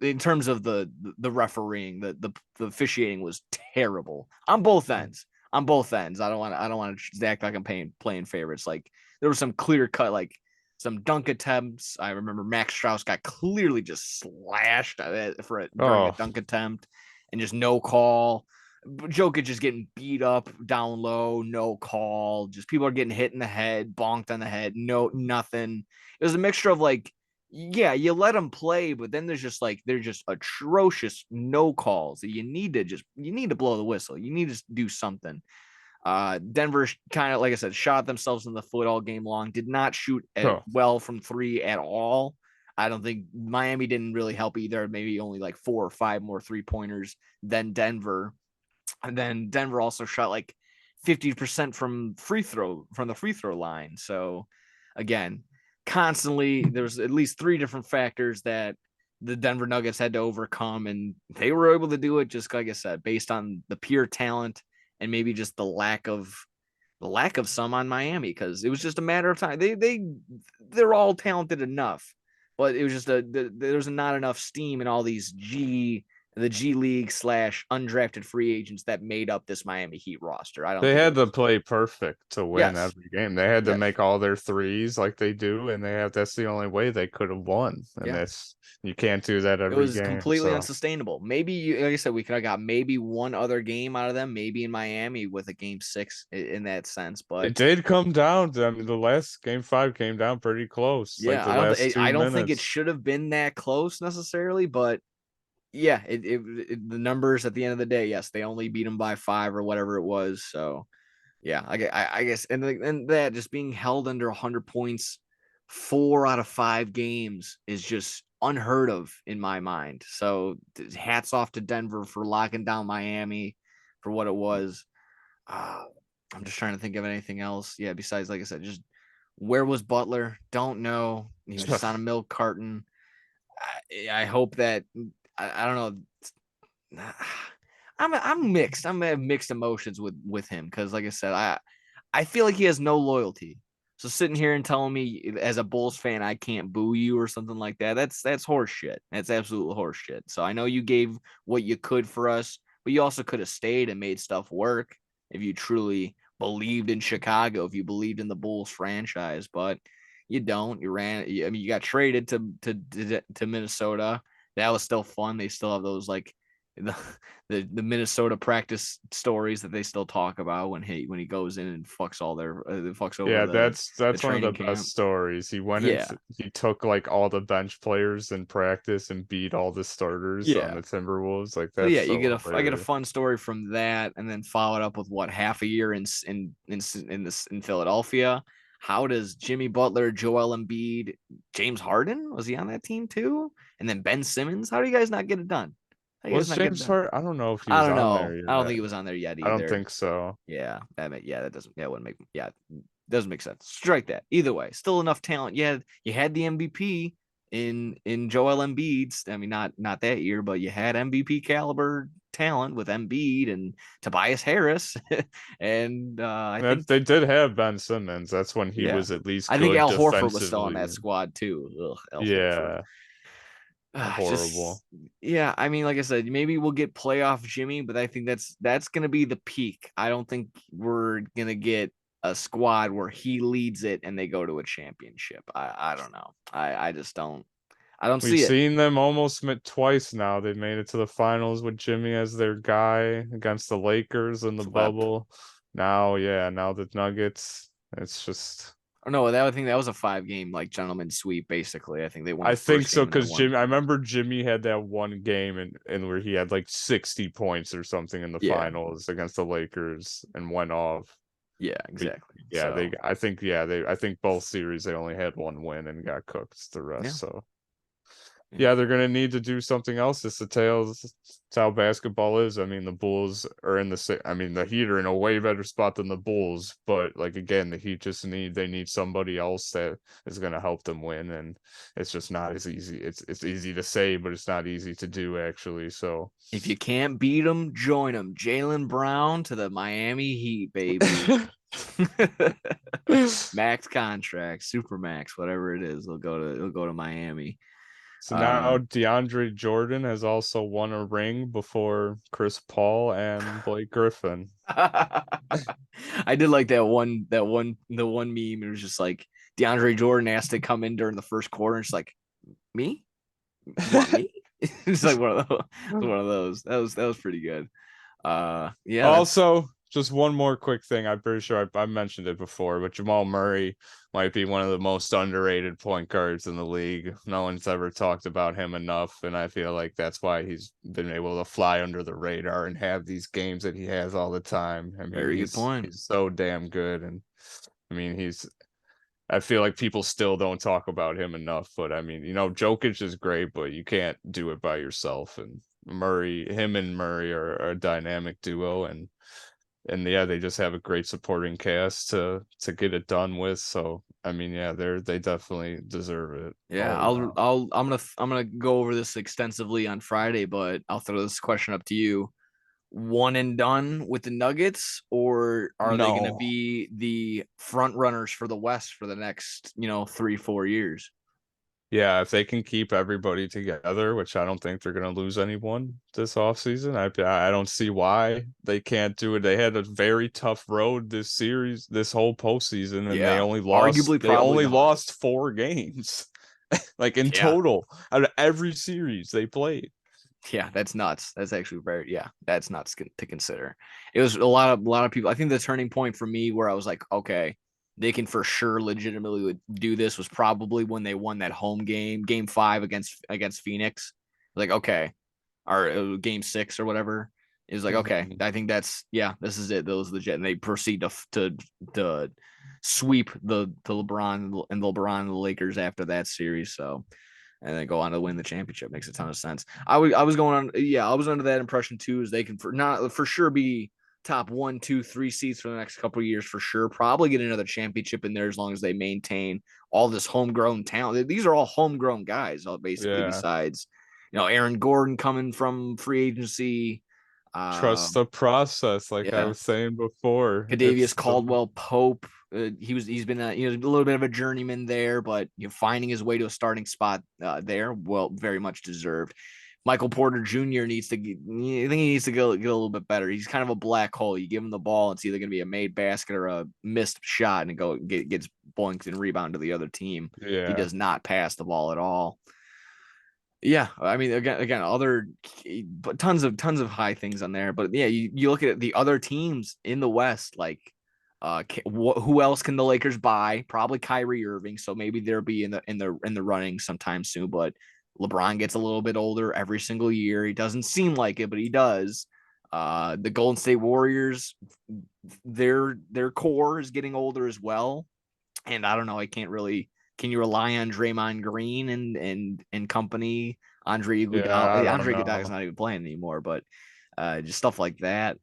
in terms of the refereeing, the officiating was terrible on both ends. On both ends, I don't want to act like I'm playing favorites. Like there was some clear cut, like some dunk attempts. I remember Max Strauss got clearly just slashed during a Oh, dunk attempt, and just no call. Jokic just getting beat up down low, no call. Just people are getting hit in the head, bonked on the head, no nothing. It was a mixture of like, yeah, you let them play, but then there's just like they're just atrocious no calls. You need to blow the whistle. You need to do something. Denver kind of, like I said, shot themselves in the foot all game long. Did not shoot oh, well from 3 at all. I don't think Miami didn't really help either. Maybe only like 4 or 5 more 3-pointers than Denver. And then Denver also shot like 50% from the free throw line. So again, constantly there's at least 3 different factors that the Denver Nuggets had to overcome, and they were able to do it just like I said, based on the pure talent and maybe just the lack of some on Miami, because it was just a matter of time. They're all talented enough, but it was just there's not enough steam in all these the G League / undrafted free agents that made up this Miami Heat roster. I don't they think it had to was. play perfect to win Yes. every game. They had to Yes. make all their threes like they do, and that's the only way they could have won. And Yeah. you can't do that It every was game. completely So unsustainable. Maybe, like I said, we could have got maybe one other game out of them, maybe in Miami with a game 6 in that sense. But it did come down to, I mean, the last Game 5 came down pretty close, like yeah, the last two I don't think it minutes. should have been that close necessarily. But yeah, the numbers at the end of the day, yes, they only beat them by 5 or whatever it was. So yeah, I guess, and that just being held under 100 points 4 out of 5 games is just unheard of in my mind. So hats off to Denver for locking down Miami for what it was. Uh, I'm just trying to think of anything else. Yeah, besides, like I said, just where was Butler? Don't know. He was just on a milk carton. I hope that I don't know. I'm mixed. I'm have mixed emotions with him because, like I said, I feel like he has no loyalty. So sitting here and telling me as a Bulls fan I can't boo you or something like that, that's horse shit. That's absolute horse shit. So I know you gave what you could for us, but you also could have stayed and made stuff work if you truly believed in Chicago, if you believed in the Bulls franchise. But you don't. I mean, you got traded to Minnesota. That was still fun. They still have those like the, the Minnesota practice stories that they still talk about when he goes in and fucks over Yeah, the that's one of the training best camp. stories. He went Yeah, into he took like all the bench players in practice and beat all the starters on yeah. the Timberwolves. Like So that's yeah, so I get a hilarious. fun story from that, and then followed up with what half a year in Philadelphia. How does Jimmy Butler, Joel Embiid, James Harden, was he on that team too? And then Ben Simmons. How do you guys not get it done? How do you guys Was not get it James done? Hart? I don't know if he I was don't on there know. I don't think yet. he was on there yet I don't either. think so. Yeah, that wouldn't make doesn't make sense. Strike that. Either way, still enough talent. You had the MVP in Joel Embiid. I mean, not that year, but you had MVP caliber talent with Embiid and Tobias Harris, and I That think they did have Ben Simmons. That's when he yeah, was at least I think good Al Horford was still on that defensively. squad too. Ugh, Al Horford. Yeah, horrible. Just yeah, I mean, like I said, maybe we'll get playoff Jimmy, but I think that's gonna be the peak. I don't think we're gonna get a squad where he leads it and they go to a championship. I don't know. I just I don't We've see it. seen them almost met twice now. They made it to the finals with Jimmy as their guy against the Lakers in the Swept. bubble. Now, yeah, now the Nuggets. It's just Oh no, I think that was a 5 game like gentleman sweep. Basically, I think they won I the think first so game and then because won. Jimmy. I remember Jimmy had that one game and where he had like 60 points or something in the Yeah, finals against the Lakers and went off. yeah, But exactly. yeah, So they. I think yeah, they. I think both series they only had one win and got cooked the yeah, rest. So yeah. yeah, they're gonna need to do something else. It's how basketball is. I mean, the Bulls are in I mean, the Heat are in a way better spot than the Bulls, but like again, the Heat just need somebody else that is gonna help them win, and it's just not as easy. It's easy to say, but it's not easy to do actually. So If you can't beat them, join them. Jalen Brown to the Miami Heat, baby. Max contract, super max, whatever it is, he'll go to Miami. so Uh now DeAndre Jordan has also won a ring before Chris Paul and Blake Griffin. I did like the one meme. It was just like DeAndre Jordan asked to come in during the first quarter. And it's like, me? You want me? It's like one of those. That was pretty good. Yeah, that's Also, just one more quick thing. I'm pretty sure I mentioned it before, but Jamal Murray might be one of the most underrated point guards in the league. No one's ever talked about him enough, and I feel like that's why he's been able to fly under the radar and have these games that he has all the time. I mean, very good point. he's so damn good, and I mean, he's I feel like people still don't talk about him enough, but I mean, Jokic is great, but you can't do it by yourself. And him and Murray are a dynamic duo, and yeah, they just have a great supporting cast to get it done with. So I mean, yeah, they definitely deserve it Yeah, all around. I'm gonna go over this extensively on Friday, but I'll throw this question up to you. One and done with the Nuggets, or are they going to No. be the front runners for the West for the next, 3-4 years? Yeah, if they can keep everybody together, which I don't think they're going to lose anyone this offseason, I don't see why they can't do it. They had a very tough road this series, this whole postseason, and Yeah, arguably they probably only the lost hardest. 4 games, like in Yeah, total out of every series they played. yeah, that's nuts. That's actually that's nuts to consider. It was a lot of people. I think the turning point for me where I was like, okay, they can for sure legitimately do this was probably when they won that home game 5 against Phoenix. Like, okay, or game 6 or whatever. Is like, okay, Mhm. I think this is it. Those legit, and they proceed to sweep the LeBron and the Lakers after that series. So, and then go on to win the championship. Makes a ton of sense. I was going on, yeah, I was under that impression too. Is they can not for sure be top 1, 2, 3 seeds for the next couple of years for sure. Probably get another championship in there as long as they maintain all this homegrown talent. These are all homegrown guys, basically. Yeah, Besides, Aaron Gordon coming from free agency. trust Um, the process, like I yeah, was saying before. Kadavius Caldwell Pope. He's been a little bit of a journeyman there, but finding his way to a starting spot there, well, very much deserved. Michael Porter Jr. needs to. I think he needs to get a little bit better. He's kind of a black hole. You give him the ball, it's either going to be a made basket or a missed shot, and gets boinked and rebound to the other team. He Yeah. does not pass the ball at all. Yeah, I mean, again, other, but tons of high things on there. But yeah, you look at the other teams in the West, like, who else can the Lakers buy? Probably Kyrie Irving, so maybe they'll be in the running sometime soon. But LeBron gets a little bit older every single year. He doesn't seem like it, but he does. The Golden State Warriors, their core is getting older as well, and I don't know. I can't really. Can you rely on Draymond Green and company? Yeah, I don't Andre Iguodala is know. not even playing anymore, but just stuff like that.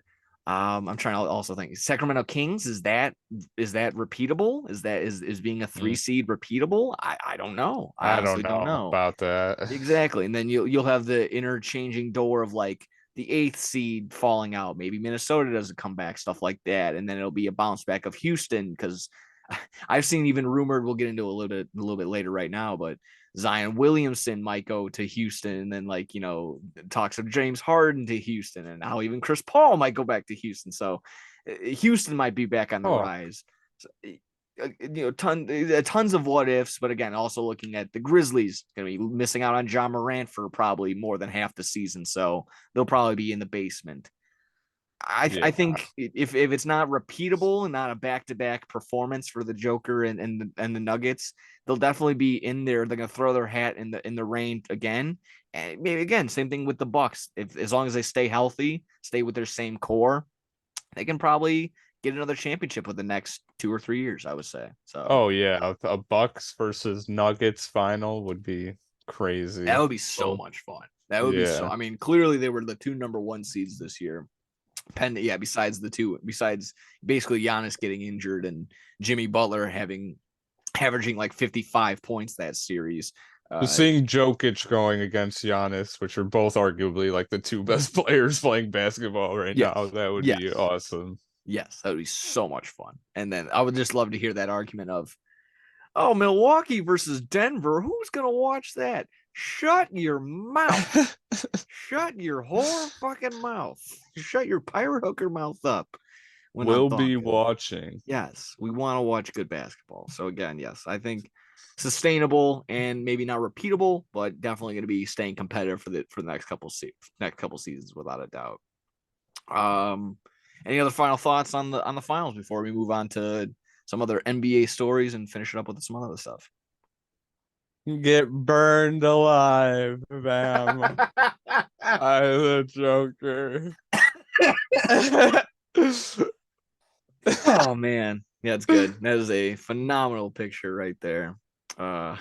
I'm trying to also think. Sacramento Kings, is that repeatable? Is being a 3 Mm, seed repeatable? I don't know. I I honestly don't don't know know. about that. Exactly. And then you'll have the interchanging door of like the eighth seed falling out. Maybe Minnesota doesn't come back, stuff like that. And then it'll be a bounce back of Houston because I've seen even rumored, we'll get into a little bit later right now, but Zion Williamson might go to Houston, and then like, talks of James Harden to Houston, and now even Chris Paul might go back to Houston. So Houston might be back on the Oh, rise. So, tons of what ifs, but again, also looking at the Grizzlies, going to be missing out on John Morant for probably more than half the season, so they'll probably be in the basement. I yeah. think if it's not repeatable and not a back to back performance for the Joker and the Nuggets, they'll definitely be in there. They're gonna throw their hat in the rain again. And maybe again, same thing with the Bucks. If as long as they stay healthy, stay with their same core, they can probably get another championship with the next 2 or 3 years, I would say. So Oh yeah, a Bucks versus Nuggets final would be that crazy. would be so Oh, much fun. That would be so. yeah. I mean, clearly they were the two number one seeds this year. Yeah, besides basically Giannis getting injured and Jimmy Butler averaging like 55 points that series. Just Uh, seeing Jokic going against Giannis, which are both arguably like the two best players playing basketball right now, yes, that would be yes, awesome. yes, that would be so much fun. And then I would just love to hear that argument of, oh, Milwaukee versus Denver. Who's gonna watch that? Shut your mouth. Shut your whore fucking mouth. Shut your pirate hooker mouth up when I'm Will be talking. watching. Yes, we want to watch good basketball. So again, yes, I think sustainable and maybe not repeatable, but definitely going to be staying competitive for the next couple seasons without a doubt. Um, any other final thoughts on the finals before we move on to some other NBA stories and finish it up with some other stuff? Get burned alive, bam. I the Joker. Oh man, yeah, it's good. That is a phenomenal picture right there. Uh,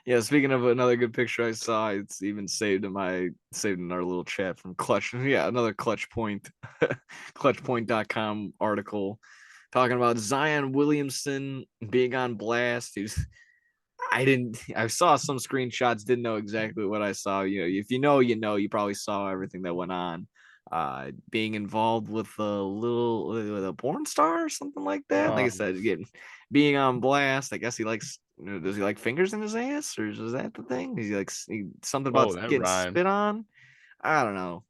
yeah. Speaking of another good picture I saw, it's even saved in our little chat from Clutch. Yeah, another Clutch Point, ClutchPoint.com article talking about Zion Williamson being on blast. I saw some screenshots, didn't know exactly what I saw. If you know, you probably saw everything that went on. Being involved with with a porn star or something like that. Like I Um, said, being on blast. I guess he likes. Does he like fingers in his ass, or is that the thing? Is he like something about oh, that getting rhyme. spit on? I don't know.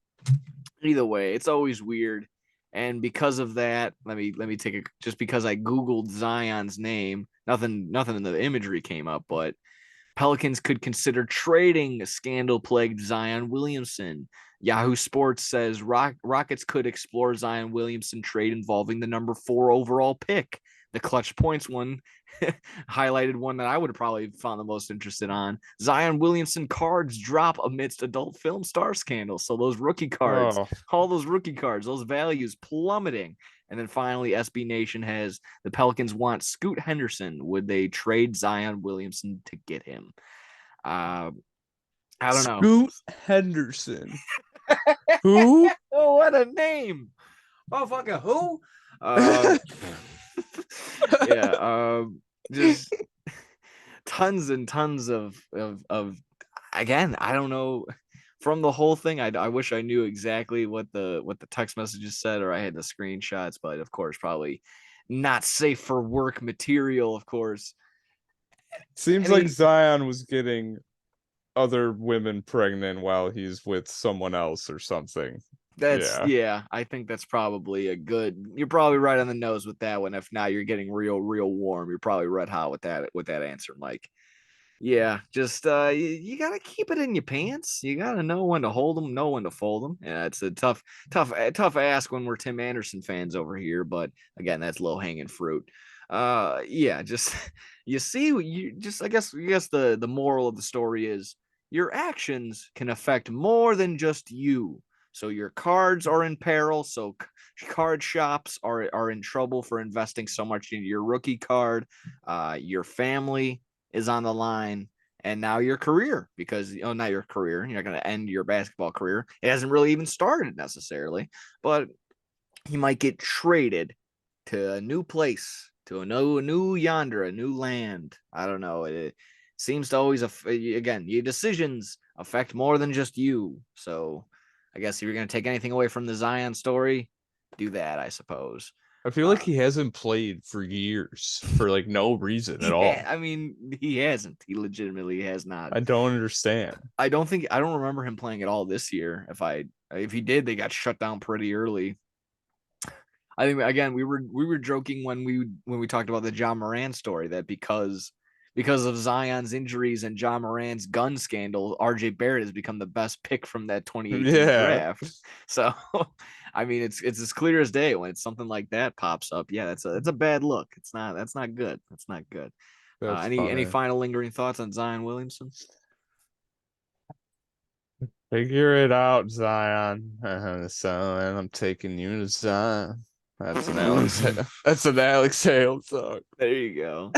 Either way, it's always weird. And because of that, let me take a just because I googled Zion's name, nothing in the imagery came up, but Pelicans could consider trading scandal-plagued Zion Williamson. Yahoo Sports says Rockets could explore Zion Williamson trade involving the number 4 overall pick. The Clutch Points one highlighted one that I would have probably found the most interested on. Zion Williamson cards drop amidst adult film star scandal. So those rookie cards, Oh, all those rookie cards, those values plummeting. And then finally, SB Nation has the Pelicans want Scoot Henderson. Would they trade Zion Williamson to get him? Uh, I don't know. Scoot Henderson. Who? Oh, what a name! Oh, fucking who? Um, yeah. Just tons and tons of. Again, I don't know. From the whole thing, I wish I knew exactly what the text messages said, or I had the screenshots. But of course, probably not safe for work material. Of course. I Seems like mean, Zion was getting other women pregnant while he's with someone else or something. Yeah. yeah, I think that's probably a good. You're probably right on the nose with that one. If now you're getting real warm, you're probably red hot with that answer, Mike. Yeah, just you gotta keep it in your pants. You gotta know when to hold them, know when to fold them. Yeah, it's a tough ask when we're Tim Anderson fans over here, but again, that's low hanging fruit. Yeah, just you see, you just I guess the moral of the story is your actions can affect more than just you. So your cards are in peril. So card shops are in trouble for investing so much into your rookie card. Your family is on the line, and now your career, because not your career, you're not going to end your basketball career. It hasn't really even started necessarily, but you might get traded to a new place, to a new yonder, a new land. I don't know. It seems to always again, your decisions affect more than just you. So I guess if you're going to take anything away from the Zion story, do that, I suppose. I feel like he hasn't played for years for like no reason at Yeah, all. I mean, he hasn't. He legitimately has not. I don't understand. I don't remember him playing at all this year. If he did, they got shut down pretty early. I think again we were joking when we talked about the John Moran story that because of Zion's injuries and John Moran's gun scandal, RJ Barrett has become the best pick from that 2018 Yeah, draft. So I mean it's as clear as day when it's something like that pops up. Yeah, that's a bad look. That's not good. That's not good. that's Any funny. final lingering thoughts on Zion Williamson? Figure it out, Zion. So, and I'm taking you to Zion. That's an Alex. That's an Alex Hale song. There you go.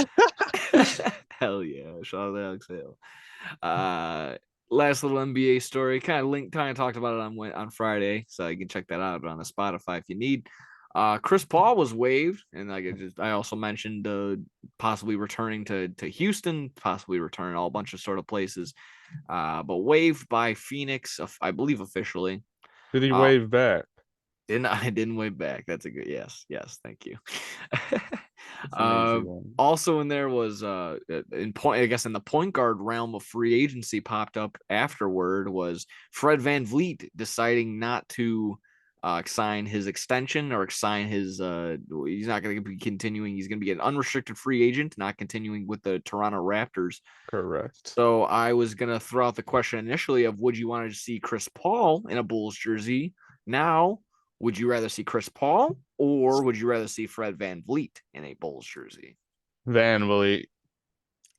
Hell yeah. Shout out to Alex Hale. Uh last little NBA story. Kind of talked about it on Friday. So you can check that out on the Spotify if you need. Chris Paul was waived, and I also mentioned possibly returning to Houston, possibly returning all a bunch of sort of places. But waived by Phoenix, I believe officially. Did he Uh, wave back? didn't I didn't wave back. That's a good yes, thank you. That's an uh easy one. Also in there was in point I guess in the point guard realm of free agency popped up afterward was Fred VanVleet deciding not to sign his extension or sign his he's not going to be continuing, he's going to be an unrestricted free agent, not continuing with the Toronto Raptors. Correct. So I was going to throw out the question initially of would you want to see Chris Paul in a Bulls jersey? Now, would you rather see Chris Paul or would you rather see Fred VanVleet in a Bulls jersey? VanVleet.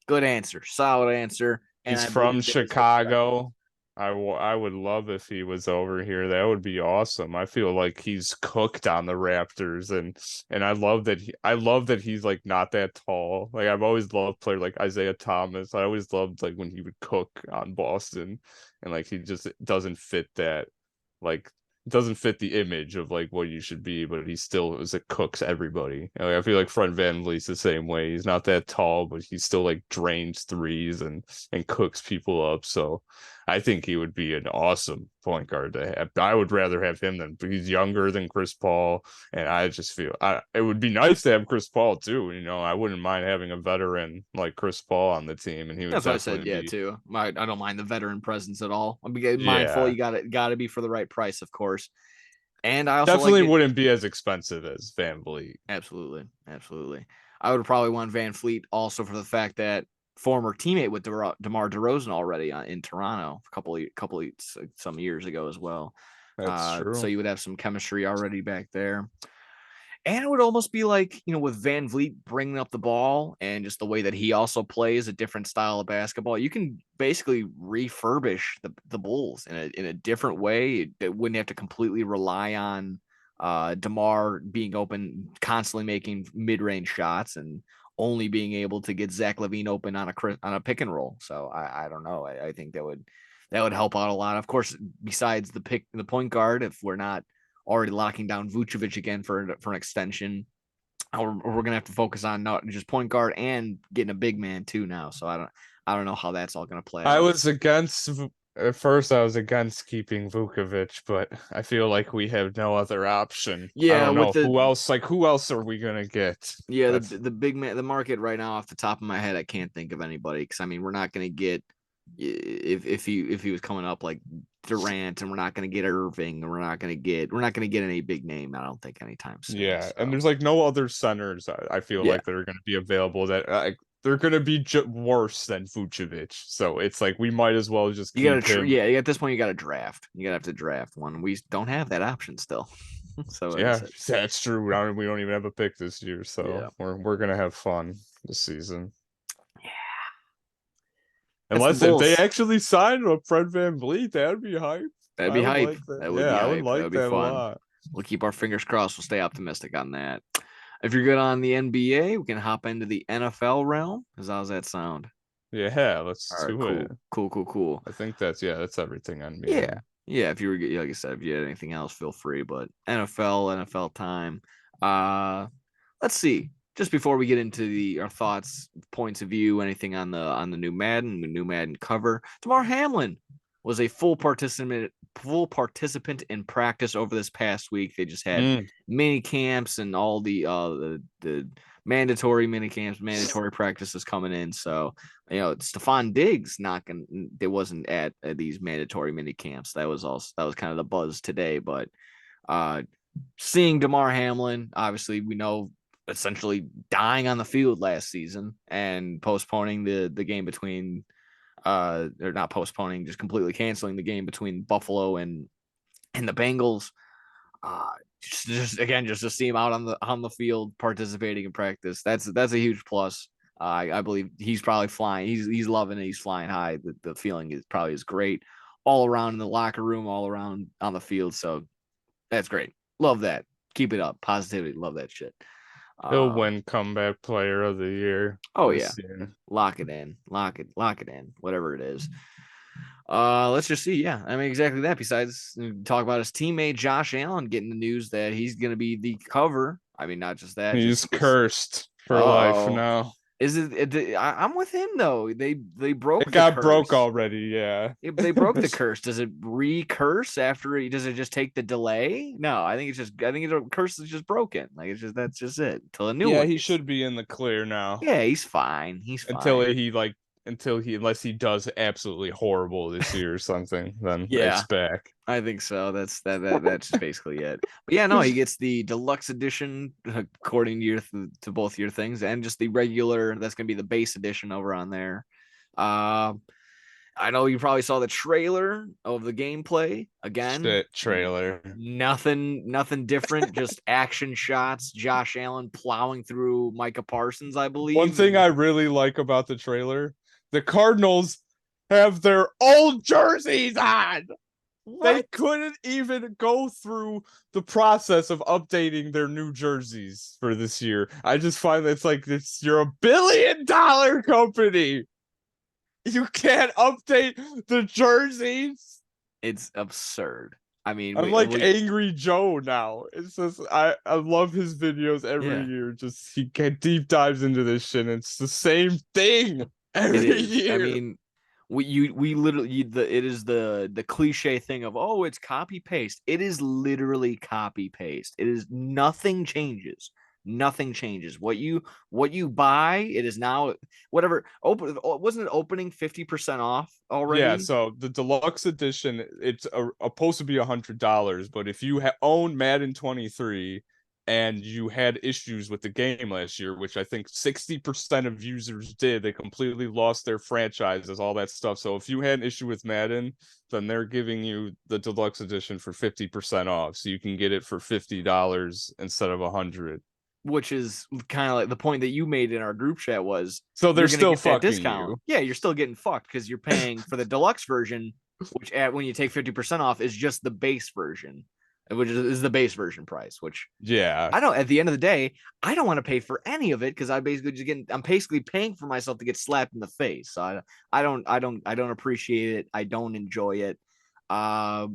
Good answer. Solid answer. And He's I from believe it is expected. Chicago. I would love if he was over here. That would be awesome. I feel like he's cooked on the Raptors, and I love that he's like not that tall. Like I've always loved players like Isaiah Thomas. I always loved like when he would cook on Boston, and like he just doesn't fit that like doesn't fit the image of like what you should be, but he still is a cooks everybody. Like, I feel like Fred VanVleet's the same way. He's not that tall, but he still like drains threes and cooks people up. So I think he would be an awesome point guard to have. I would rather have him than he's younger than Chris Paul, and I just feel it would be nice to have Chris Paul too. You know, I wouldn't mind having a veteran like Chris Paul on the team, and he would That's what I said. definitely Yeah, be. too. I don't mind the veteran presence at all. I'm mindful. Yeah, You got to be for the right price, of course. And I also like definitely it. wouldn't be as expensive as VanVleet. Absolutely. Absolutely. I would probably want Van Fleet also for the fact that former teammate with DeMar DeRozan already in Toronto some years ago as well. That's So true. you would have some chemistry already back there. And it would almost be like, with Van Vliet bringing up the ball and just the way that he also plays a different style of basketball, you can basically refurbish the Bulls in a different way. It wouldn't have to completely rely on DeMar being open, constantly making mid-range shots and only being able to get Zach LaVine open on a pick and roll. So I don't know. I think that would help out a lot. Of course, besides the point guard, if we're not already locking down Vucevic again for an extension. We're gonna have to focus on not just point guard and getting a big man too now. So I don't know how that's all gonna play I out. was against at first I was against keeping Vukovic, but I feel like we have no other option. I Yeah, don't with know the who else are we gonna get? yeah That's the big man the market right now off the top of my head I can't think of anybody because I mean we're not gonna get if he was coming up like Durant and we're not gonna get Irving and we're not gonna get any big name I don't think anytime soon. yeah, and So there's like no other centers I feel yeah, like that are gonna be available that they're gonna be worse than Vucevic. So it's like we might as well just You keep gotta, him. yeah. At this point, you gotta draft. You gotta have to draft one. We don't have that option still. So like I Yeah, said, that's true. We don't even have a pick this year, so yeah, we're gonna have fun this season. yeah. That's the Unless if they Bulls. actually sign a Fred VanVleet, that'd be hype. That'd I be would hype. like that. That would Yeah, be I would hype. That like would be that a fun. lot. We'll keep our fingers crossed. We'll stay optimistic on that. If you're good on the NBA, we can hop into the NFL realm. How's that sound? Yeah, let's All right, do it. cool, cool, cool, cool. I think that's everything on me. Yeah, yeah. If you were, like I said, if you had anything else, feel free. But NFL time. Uh, let's see. Just before we get into our thoughts, points of view, anything on the new Madden cover. Damar Hamlin was a full participant in practice over this past week. They just had mini camps and all the mandatory mini camps, mandatory practices coming in. So Stephon Diggs they wasn't at these mandatory mini camps. That was kind of the buzz today. But seeing Damar Hamlin, obviously we know essentially dying on the field last season and postponing the game between or not postponing, just completely canceling the game between Buffalo and the Bengals. Just to see him out on the field participating in practice, that's a huge plus. I believe he's probably flying. He's loving it. He's flying high. The feeling is great all around in the locker room, all around on the field. So that's great. Love that. Keep it up. Positivity. Love that shit. He'll win comeback player of the year Oh yeah. this year. Lock it in. Lock it in. Whatever it is. Let's just see. Yeah, I mean exactly that. Besides, talk about his teammate Josh Allen getting the news that he's going to be the cover. I mean, not just that. He's Just cursed for life oh, now. is it? I'm with him though. They broke It the got curse. broke already. Yeah, They broke the curse. Does it recurse after? Does it just take the delay? No, I think the curse is just broken. Like that's just it until a new yeah. one. He should be in the clear now. Yeah, he's fine. He's Until fine. unless he does absolutely horrible this year or something, then Yeah, it's back. I think so. That's just basically it. But yeah, no, he gets the deluxe edition according to to both your things, and just the regular. That's gonna be the base edition over on there. Uh, I know you probably saw the trailer of the gameplay again. Shit trailer. Nothing different. Just action shots. Josh Allen plowing through Micah Parsons, I One believe. thing I really like about the trailer, the Cardinals have their old jerseys on. They couldn't even go through the process of updating their new jerseys for this year. I just find that you're $1 billion company. You can't update the jerseys. It's absurd. I mean, I'm like Angry Joe now. It's just I love his videos every year. Just he deep dives into this shit. And it's the same thing every year. I mean, we literally it is the cliche thing of it's copy paste. It is literally copy paste. It is nothing changes. Nothing changes. What you buy, it is now whatever. Wasn't it opening 50% off already? Yeah, so the deluxe edition, it's supposed to be $100, but if you own Madden 23 and you had issues with the game last year, which I think 60% of users did, they completely lost their franchises, all that stuff. So if you had an issue with Madden, then they're giving you the deluxe edition for 50% off, so you can get it for $50 instead of $100. Which is kind of like the point that you made in our group chat was so they're still get that fucking discount. you. Yeah, you're still getting fucked because you're paying for the deluxe version, which when you take 50% off is just the base version, which is the base version price. Which I don't. At the end of the day, I don't want to pay for any of it because I'm basically paying for myself to get slapped in the face. So I don't appreciate it. I don't enjoy it. Like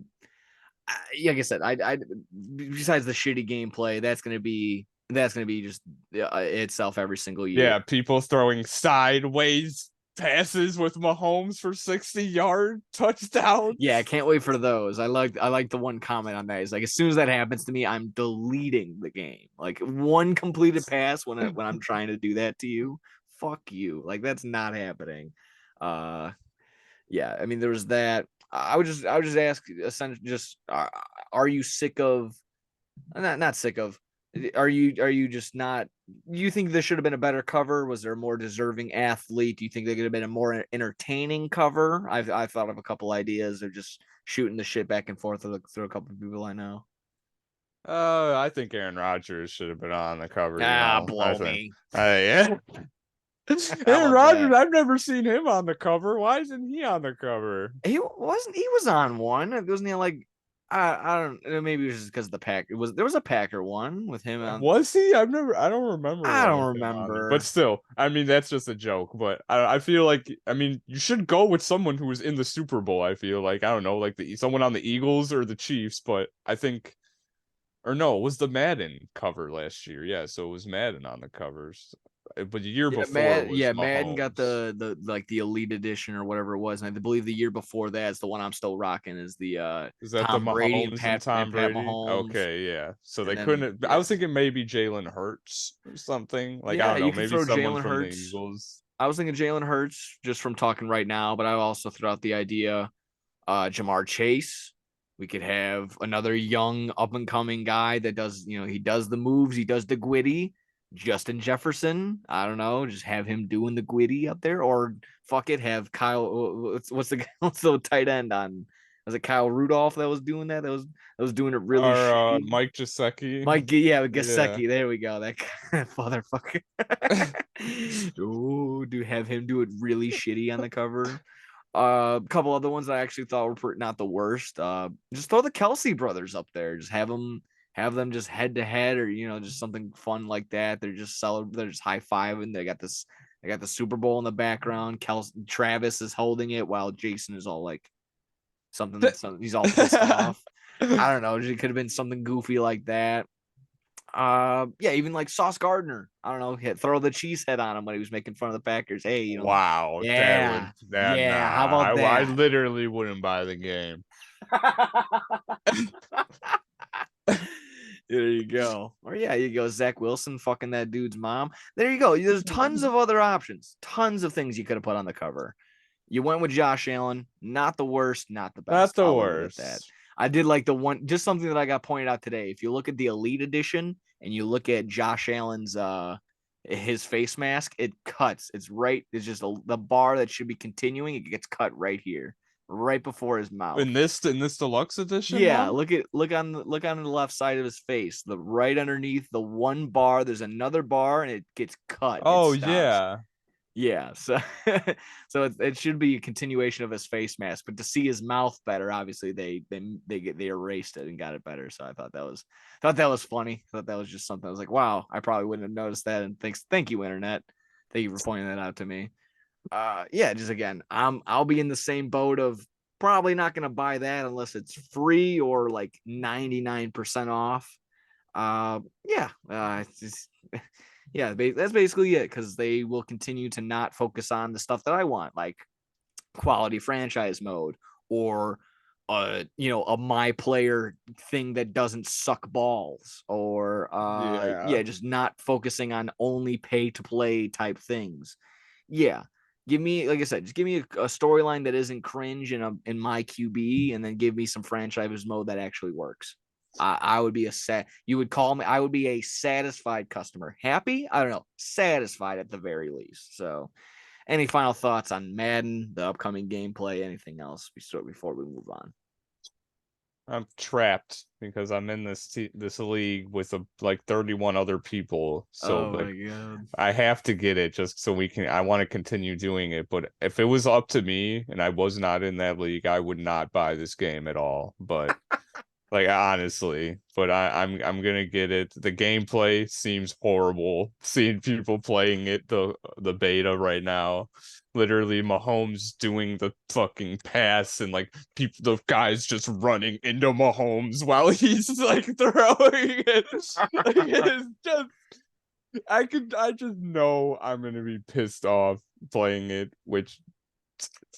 I said, I besides the shitty gameplay, that's gonna be just itself every single year. Yeah, people throwing sideways passes with Mahomes for 60-yard touchdowns. Yeah, I can't wait for those. I like the one comment on that. Is like as soon as that happens to me, I'm deleting the game. Like one completed pass when I'm trying to do that to you, fuck you. Like that's not happening. Yeah, I mean there was that. I would just ask essentially just are you sick of not sick of Are you just not? You think there should have been a better cover? Was there a more deserving athlete? Do you think there could have been a more entertaining cover? I've thought of a couple ideas of just shooting the shit back and forth through a couple of people I know. I think Aaron Rodgers should have been on the cover, I Blow think. me. Yeah. How Aaron about Rodgers, that? I've never seen him on the cover. Why isn't he on the cover? He wasn't. He was on one. Wasn't he like? I don't. Maybe it was just because of the pack. There was a Packer one with him on. Was he? I don't remember I one don't of him on it. But remember. still, I mean, that's just a joke. But I feel like, I mean, you should go with someone who was in the Super Bowl. I feel like, I don't know, like someone on the Eagles or the Chiefs. But I think, or no, it was the Madden cover last year. Yeah, so it was Madden on the covers. But the year before was Madden got Mahomes. the like the Elite Edition or whatever it was, and I believe the year before that is the one I'm still rocking is the Is that the Tom Brady and Mahomes and Tom Pat Brady? Mahomes, Okay, yeah. So and they then couldn't. I yeah, was thinking maybe Jalen Hurts or something. Like, I yeah, don't know, you could maybe throw someone Jalen from the Hurts. Eagles. I was thinking Jalen Hurts just from talking right now, but I also threw out the idea Jamar Chase. We could have another young up and coming guy that does, he does the moves, he does the gritty. Justin Jefferson, I don't know, just have him doing the gritty up there, or fuck it, have Kyle. What's the tight end on? Was it Kyle Rudolph that was doing that? That was doing it really Or shitty. Mike Gesicki. Mike, yeah, Yeah. Gasecki. There we go. That motherfucker. Oh, do have him do it really shitty on the cover. A couple other ones I actually thought were not the worst. Just throw the Kelsey brothers up there. Just have them just head to head, or just something fun like that. They're just they're just high fiving. They got the Super Bowl in the background. Travis is holding it while Jason is all like something he's all pissed off. I don't know. It could have been something goofy like that. Yeah, even like Sauce Gardner. I don't know. Throw the cheese head on him when he was making fun of the Packers. Hey, Wow, yeah, nah. yeah. How about I that? literally wouldn't buy the game. There you go. Or yeah, you go Zach Wilson fucking that dude's mom. There you go. There's tons of other options. Tons of things you could have put on the cover. You went with Josh Allen. Not the worst, not the Not best. the I'll leave it at that. worst. I did like the one, just something that I got pointed out today. If you look at the Elite Edition and you look at Josh Allen's his face mask, it cuts. It's right. It's just the bar that should be continuing. It gets cut right here, right before his mouth. In this deluxe edition Yeah, one? look on the left side of his face, the right underneath the one bar. There's another bar, and it gets cut. It Oh stops. yeah. Yeah, so it should be a continuation of his face mask, but to see his mouth better, obviously they erased it and got it better. So I thought that was funny. I thought that was just something I was like, wow, I probably wouldn't have noticed that. And thank you, internet. Thank you for pointing that out to me. Yeah, just again, I'll be in the same boat of probably not gonna buy that unless it's free or like 99% off. Yeah, it's just, yeah, that's basically it because they will continue to not focus on the stuff that I want, like quality franchise mode or a my player thing that doesn't suck balls or Yeah. yeah, just not focusing on only pay to play type things. Yeah. Give me, like I said, just give me a storyline that isn't cringe in my QB, and then give me some franchise mode that actually works. I would be you would call me, I would be a satisfied customer. Happy? I don't know. Satisfied at the very least. So, any final thoughts on Madden, the upcoming gameplay, anything else before we move on? I'm trapped because I'm in this league with like 31 other people. So Oh like my god. I have to get it just so I want to continue doing it. But if it was up to me and I was not in that league, I would not buy this game at all. But like, honestly, but I'm gonna get it. The gameplay seems horrible. Seeing people playing it, the beta right now, literally Mahomes doing the fucking pass and like the guys just running into Mahomes while he's like throwing it. Like, it's just I just know I'm gonna be pissed off playing it, which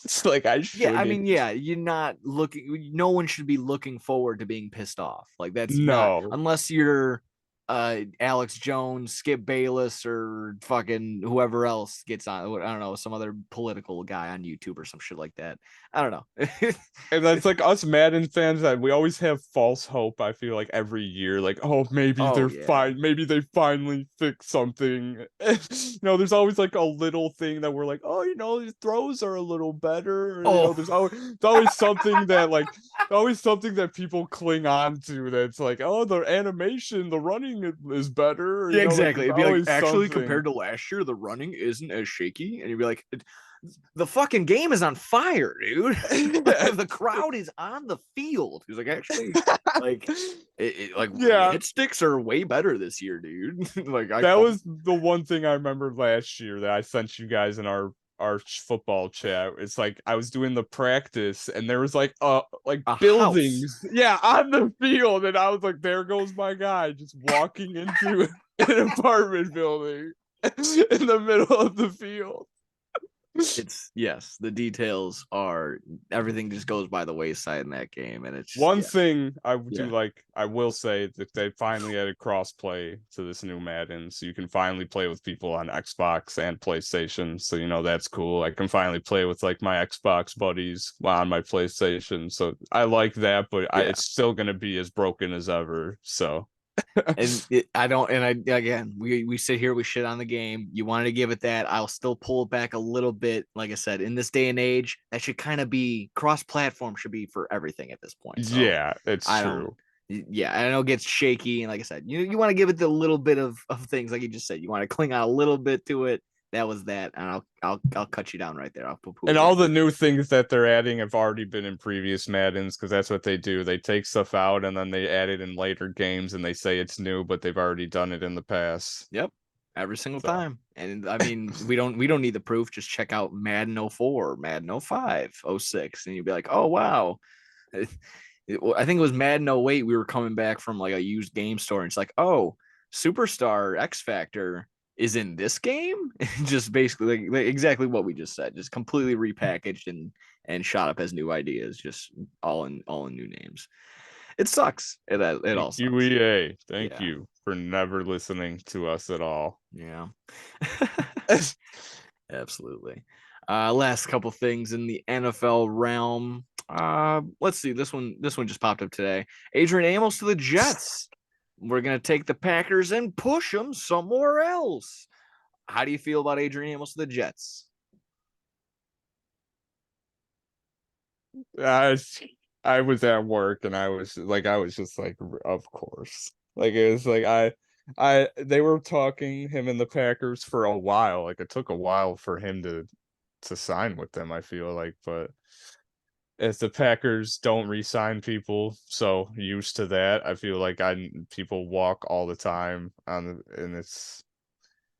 it's like I Yeah, I shouldn't. mean, yeah, you're not looking. No one should be looking forward to being pissed off. Like that's not No. unless you're. Alex Jones, Skip Bayless, or fucking whoever else gets on. I don't know, some other political guy on YouTube or some shit like that. I don't know. And that's like us Madden fans that we always have false hope. I feel like every year, like, oh, maybe Oh they're yeah. fine. Maybe they finally fix something. There's always like a little thing that we're like, oh, these throws are a little better. Oh There's always something that like, always something that people cling on to. That's like, oh, the animation, the running is better. yeah, Like exactly. there's It'd be like always actually something. compared to last year, the running isn't as shaky, and you'd be like, the fucking game is on fire, dude. The crowd is on the field. He's like, actually, like, like Yeah, hit sticks are way better this year, dude. Like, I that call was the one thing I remember last year that I sent you guys in our football chat. It's like I was doing the practice and there was like a house. buildings, yeah, on the field, and I was like, there goes my guy just walking into an apartment building in the middle of the field. It's yes, the details are everything just goes by the wayside in that game, and it's just One yeah, thing I yeah, do like, I will say that they finally added cross-play to this new Madden, so you can finally play with people on Xbox and PlayStation. So that's cool. I can finally play with like my Xbox buddies on my PlayStation. So I like that, but yeah. it's still gonna be as broken as ever. So And I don't, and I again, we sit here, we shit on the game. You wanted to give it that, I'll still pull it back a little bit. Like I said, in this day and age, that should kind of be cross-platform, should be for everything at this point. So yeah, it's I don't, true. yeah, I know it gets shaky, and like I said, you want to give it the little bit of things, like you just said, you want to cling on a little bit to it. That was that, and I'll cut you down right there. I'll poo-poo And it all right the there. new things that they're adding have already been in previous Maddens because that's what they do. They take stuff out and then they add it in later games and they say it's new, but they've already done it in the past. Yep. Every single So time. And I mean, we don't need the proof. Just check out Madden 04, Madden 05, 06, and you'd be like, oh wow. I think it was Madden 08. We were coming back from like a used game store, and it's like, oh, Superstar X Factor is in this game. Just basically like exactly what we just said, just completely repackaged and shot up as new ideas, just all in new names. It sucks. It thank all you, sucks. EA. Thank Yeah. you for never listening to us at all. Yeah. Absolutely. Last couple things in the NFL realm. Let's see. This one just popped up today. Adrian Amos to the Jets. We're gonna take the Packers and push them somewhere else. How do you feel about Adrian Amos to the Jets? I, I was at work and I was just like, of course. Like it was like they were talking him and the Packers for a while. Like it took a while for him to sign with them, I feel like, but as the Packers don't re-sign people, so used to that. I feel like people walk all the time and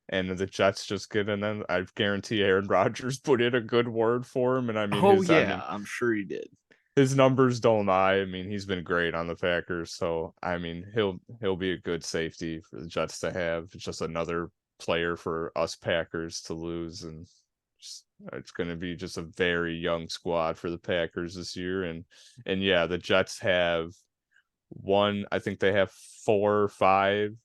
the Jets just get in, and I guarantee Aaron Rodgers put in a good word for him. And Oh yeah, I'm sure he did. his numbers don't lie. I mean, he's been great on the Packers, so I mean, he'll be a good safety for the Jets to have. It's just another player for us Packers to lose, and it's going to be just a very young squad for the Packers this year. And yeah, the Jets have I think they have 4 or 5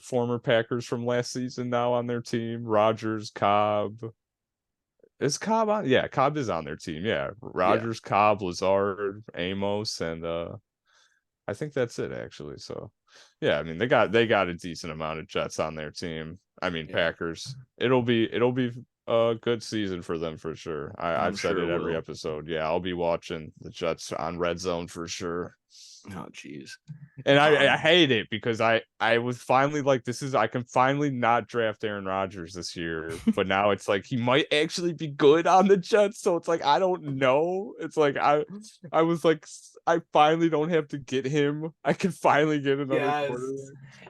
former Packers from last season now on their team. Rodgers, Cobb. Is Cobb on? Yeah, Cobb is on their team. Yeah, Yeah, Rodgers, Cobb, Lazard, Amos, and I think that's it actually. So, yeah, I mean they got a decent amount of Jets on their team. I mean yeah, Packers. It'll be a good season for them for sure. I'm I've said sure it it every will. episode. Yeah, I'll be watching the Jets on Red Zone for sure. Oh jeez. And I Um, hate it because I was finally like, I can finally not draft Aaron Rodgers this year, but now it's like he might actually be good on the Jets, so it's like I don't know. It's like I was like, I finally don't have to get him. I can finally get another yes, quarterback.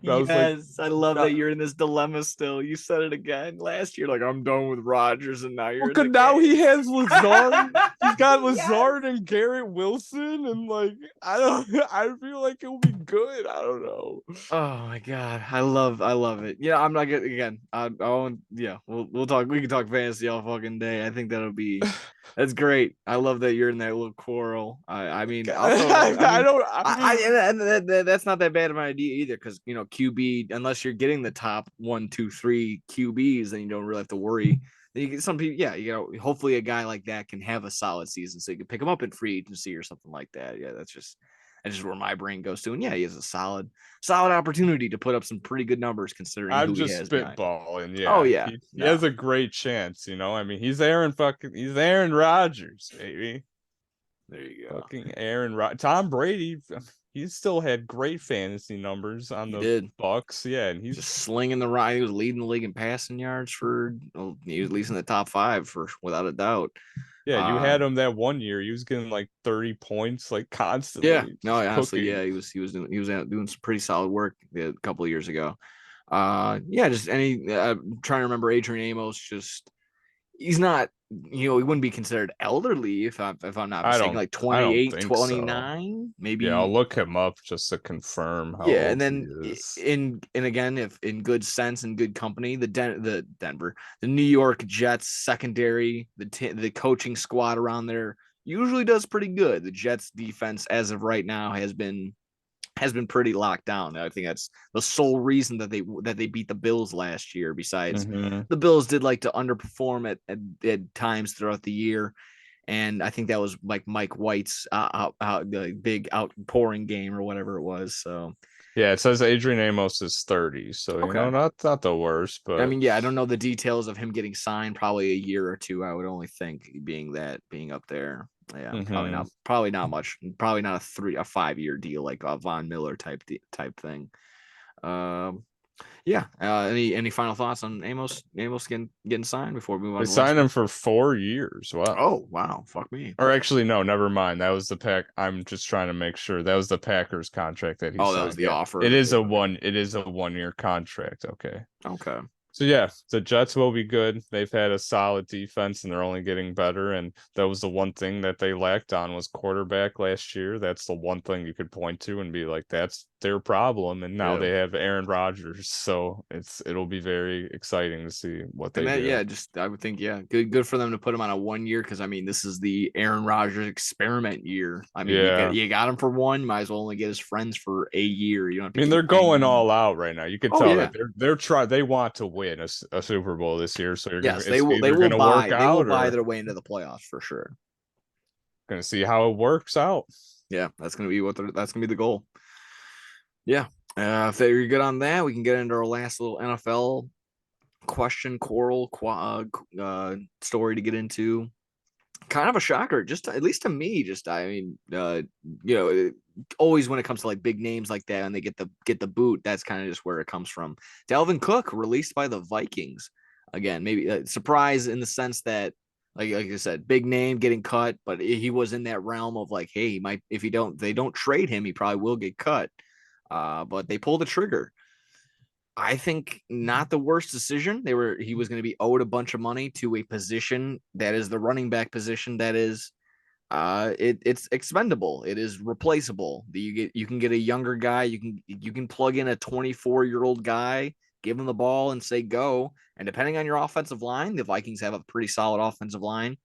And I was like, yes. I love now, that you're in this dilemma still. You said it again last year, like I'm done with Rodgers, and now well, you're in 'cause the now he game. has Lazard. he's got Lazard and Garrett Wilson, and like I feel like it'll be good. I don't know. Oh my god, I love it. Yeah, I'm not getting again. I won't. Yeah, we'll talk. We can talk fantasy all fucking day. I think that's great. I love that you're in that little quarrel. I mean, I'll throw. I don't. That's not that bad of an idea either, because QB, unless you're getting the top 1, 2, 3 QBs, then you don't really have to worry. Then you get some people, yeah, hopefully a guy like that can have a solid season, so you can pick him up in free agency or something like that. Yeah, that's just where my brain goes to. And yeah, he has a solid opportunity to put up some pretty good numbers considering I'm who he just has behind him. spitballing. Yeah. Oh yeah, He has a great chance. I mean, he's Aaron Rodgers, baby. There you go. Fucking Aaron Tom Brady. He still had great fantasy numbers on the Bucks. Yeah, and he's just slinging the rock. He was leading the league in passing yards he was at least in the top 5 without a doubt. Yeah, you had him that one year. He was getting like 30 points like constantly. Yeah, no, honestly, yeah, he was doing some pretty solid work a couple of years ago. Yeah, just I'm trying to remember Adrian Amos. Just he's not, he wouldn't be considered elderly if I'm not mistaken, like 28, 29, so. Maybe. Yeah, I'll look him up just to confirm how old and then he is. Again, if in good sense and good company, the New York Jets secondary, the coaching squad around there usually does pretty good. The Jets defense as of right now has been pretty locked down. I think that's the sole reason that they beat the Bills last year. Besides, the Bills did like to underperform at times throughout the year, and I think that was like Mike White's the big outpouring game or whatever it was. So yeah, it says Adrian Amos is 30, so not the worst. But I mean, yeah, I don't know the details of him getting signed. Probably a year or two, I would only think, being up there. Yeah, probably not much. Probably not a 5-year deal like a Von Miller type thing. Yeah. Any final thoughts on Amos getting signed before we move on? They signed him for 4 years. Wow. Oh wow, fuck me. Or actually, no, never mind. That was the Pack. I'm just trying to make sure that was the Packers contract that he signed. That was the offer. It is a 1-year contract. Okay. Okay. So yeah, the Jets will be good. They've had a solid defense and they're only getting better. And that was the one thing that they lacked on was quarterback last year. That's the one thing you could point to and be like, that's their problem. And now they have Aaron Rodgers. So it'll be very exciting to see what they do. Yeah, I would think, good for them to put him on a 1 year, because I mean, this is the Aaron Rodgers experiment year. I mean, you got him for 1, might as well only get his friends for a year. You don't have to they're going all out right now. You can tell that they want to win a Super Bowl this year. So they will buy their way into the playoffs for sure. Gonna see how it works out. Yeah, that's gonna be the goal. Yeah. If you're good on that, we can get into our last little NFL question story to get into. Kind of a shocker, just at least to me. Always when it comes to like big names like that and they get the boot, that's kind of just where it comes from. Dalvin Cook released by the Vikings. Again, maybe a surprise in the sense that, like I said, big name getting cut, but he was in that realm of like, hey, if they don't trade him, he probably will get cut. But they pulled the trigger. I think not the worst decision. He was going to be owed a bunch of money to a position that is the running back position that is it's expendable. It is replaceable. You can get a younger guy. You can plug in a 24-year-old guy, give him the ball and say go. And depending on your offensive line, the Vikings have a pretty solid offensive line.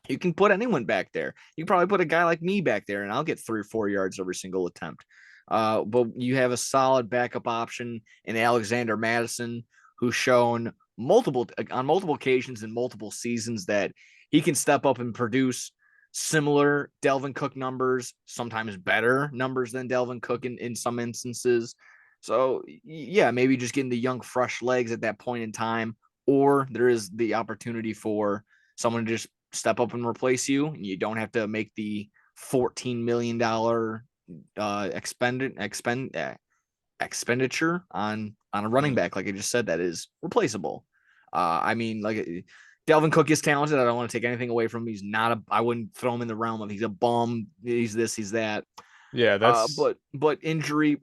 You can put anyone back there. You can probably put a guy like me back there and I'll get 3 or 4 yards every single attempt. But you have a solid backup option in Alexander Madison, who's shown on multiple occasions in multiple seasons that he can step up and produce similar Dalvin Cook numbers, sometimes better numbers than Dalvin Cook in some instances. So yeah, maybe just getting the young, fresh legs at that point in time, or there is the opportunity for someone to just step up and replace you, and you don't have to make the $14 million expenditure on a running back, like I just said, that is replaceable. I mean, like, Dalvin Cook is talented. I don't want to take anything away from him. He's not I wouldn't throw him in the realm of he's a bum, he's this, he's that. Yeah, that's but injury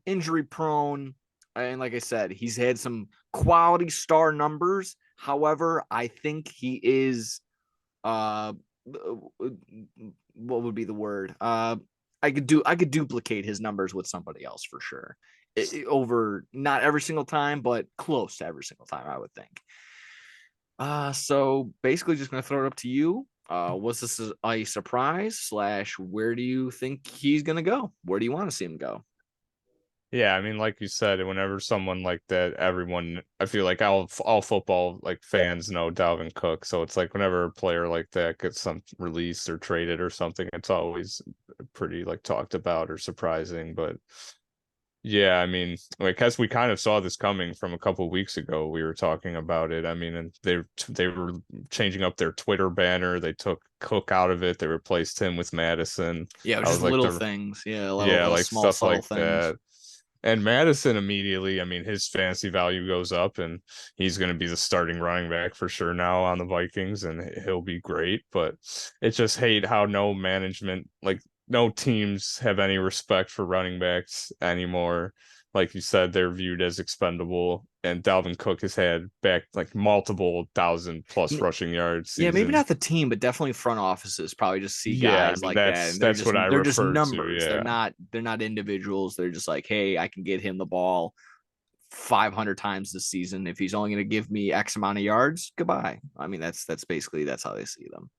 prone, and like I said, he's had some quality star numbers. However, I think he is what would be the word? I could duplicate his numbers with somebody else for sure. Over not every single time, but close to every single time, I would think. So basically just gonna throw it up to you. Was this a surprise slash where do you think he's gonna go? Where do you want to see him go? Yeah, I mean, like you said, whenever someone like that, everyone, I feel like all football like fans know Dalvin Cook. So it's like whenever a player like that gets some released or traded or something, it's always pretty like talked about or surprising. But yeah, I mean, like as we kind of saw this coming from a couple of weeks ago, we were talking about it. I mean, and they were changing up their Twitter banner. They took Cook out of it. They replaced him with Madison. Yeah, I just was like little the things. Yeah, a lot yeah, of like small, stuff subtle like things. that. And Madison immediately, I mean, his fantasy value goes up, and he's going to be the starting running back for sure now on the Vikings, and he'll be great. But it's just hate how no management, like no teams have any respect for running backs anymore. Like you said, they're viewed as expendable, and Dalvin Cook has had back like multiple thousand plus rushing yards Yeah, maybe seasons. not the team, but definitely front offices probably just see Yeah, I guys mean like that, and that's what I they're just referred to. numbers. Yeah. They're not individuals. They're just like, hey, I can get him the ball 500 times this season. If he's only going to give me X amount of yards, goodbye. I mean, that's basically that's how they see them.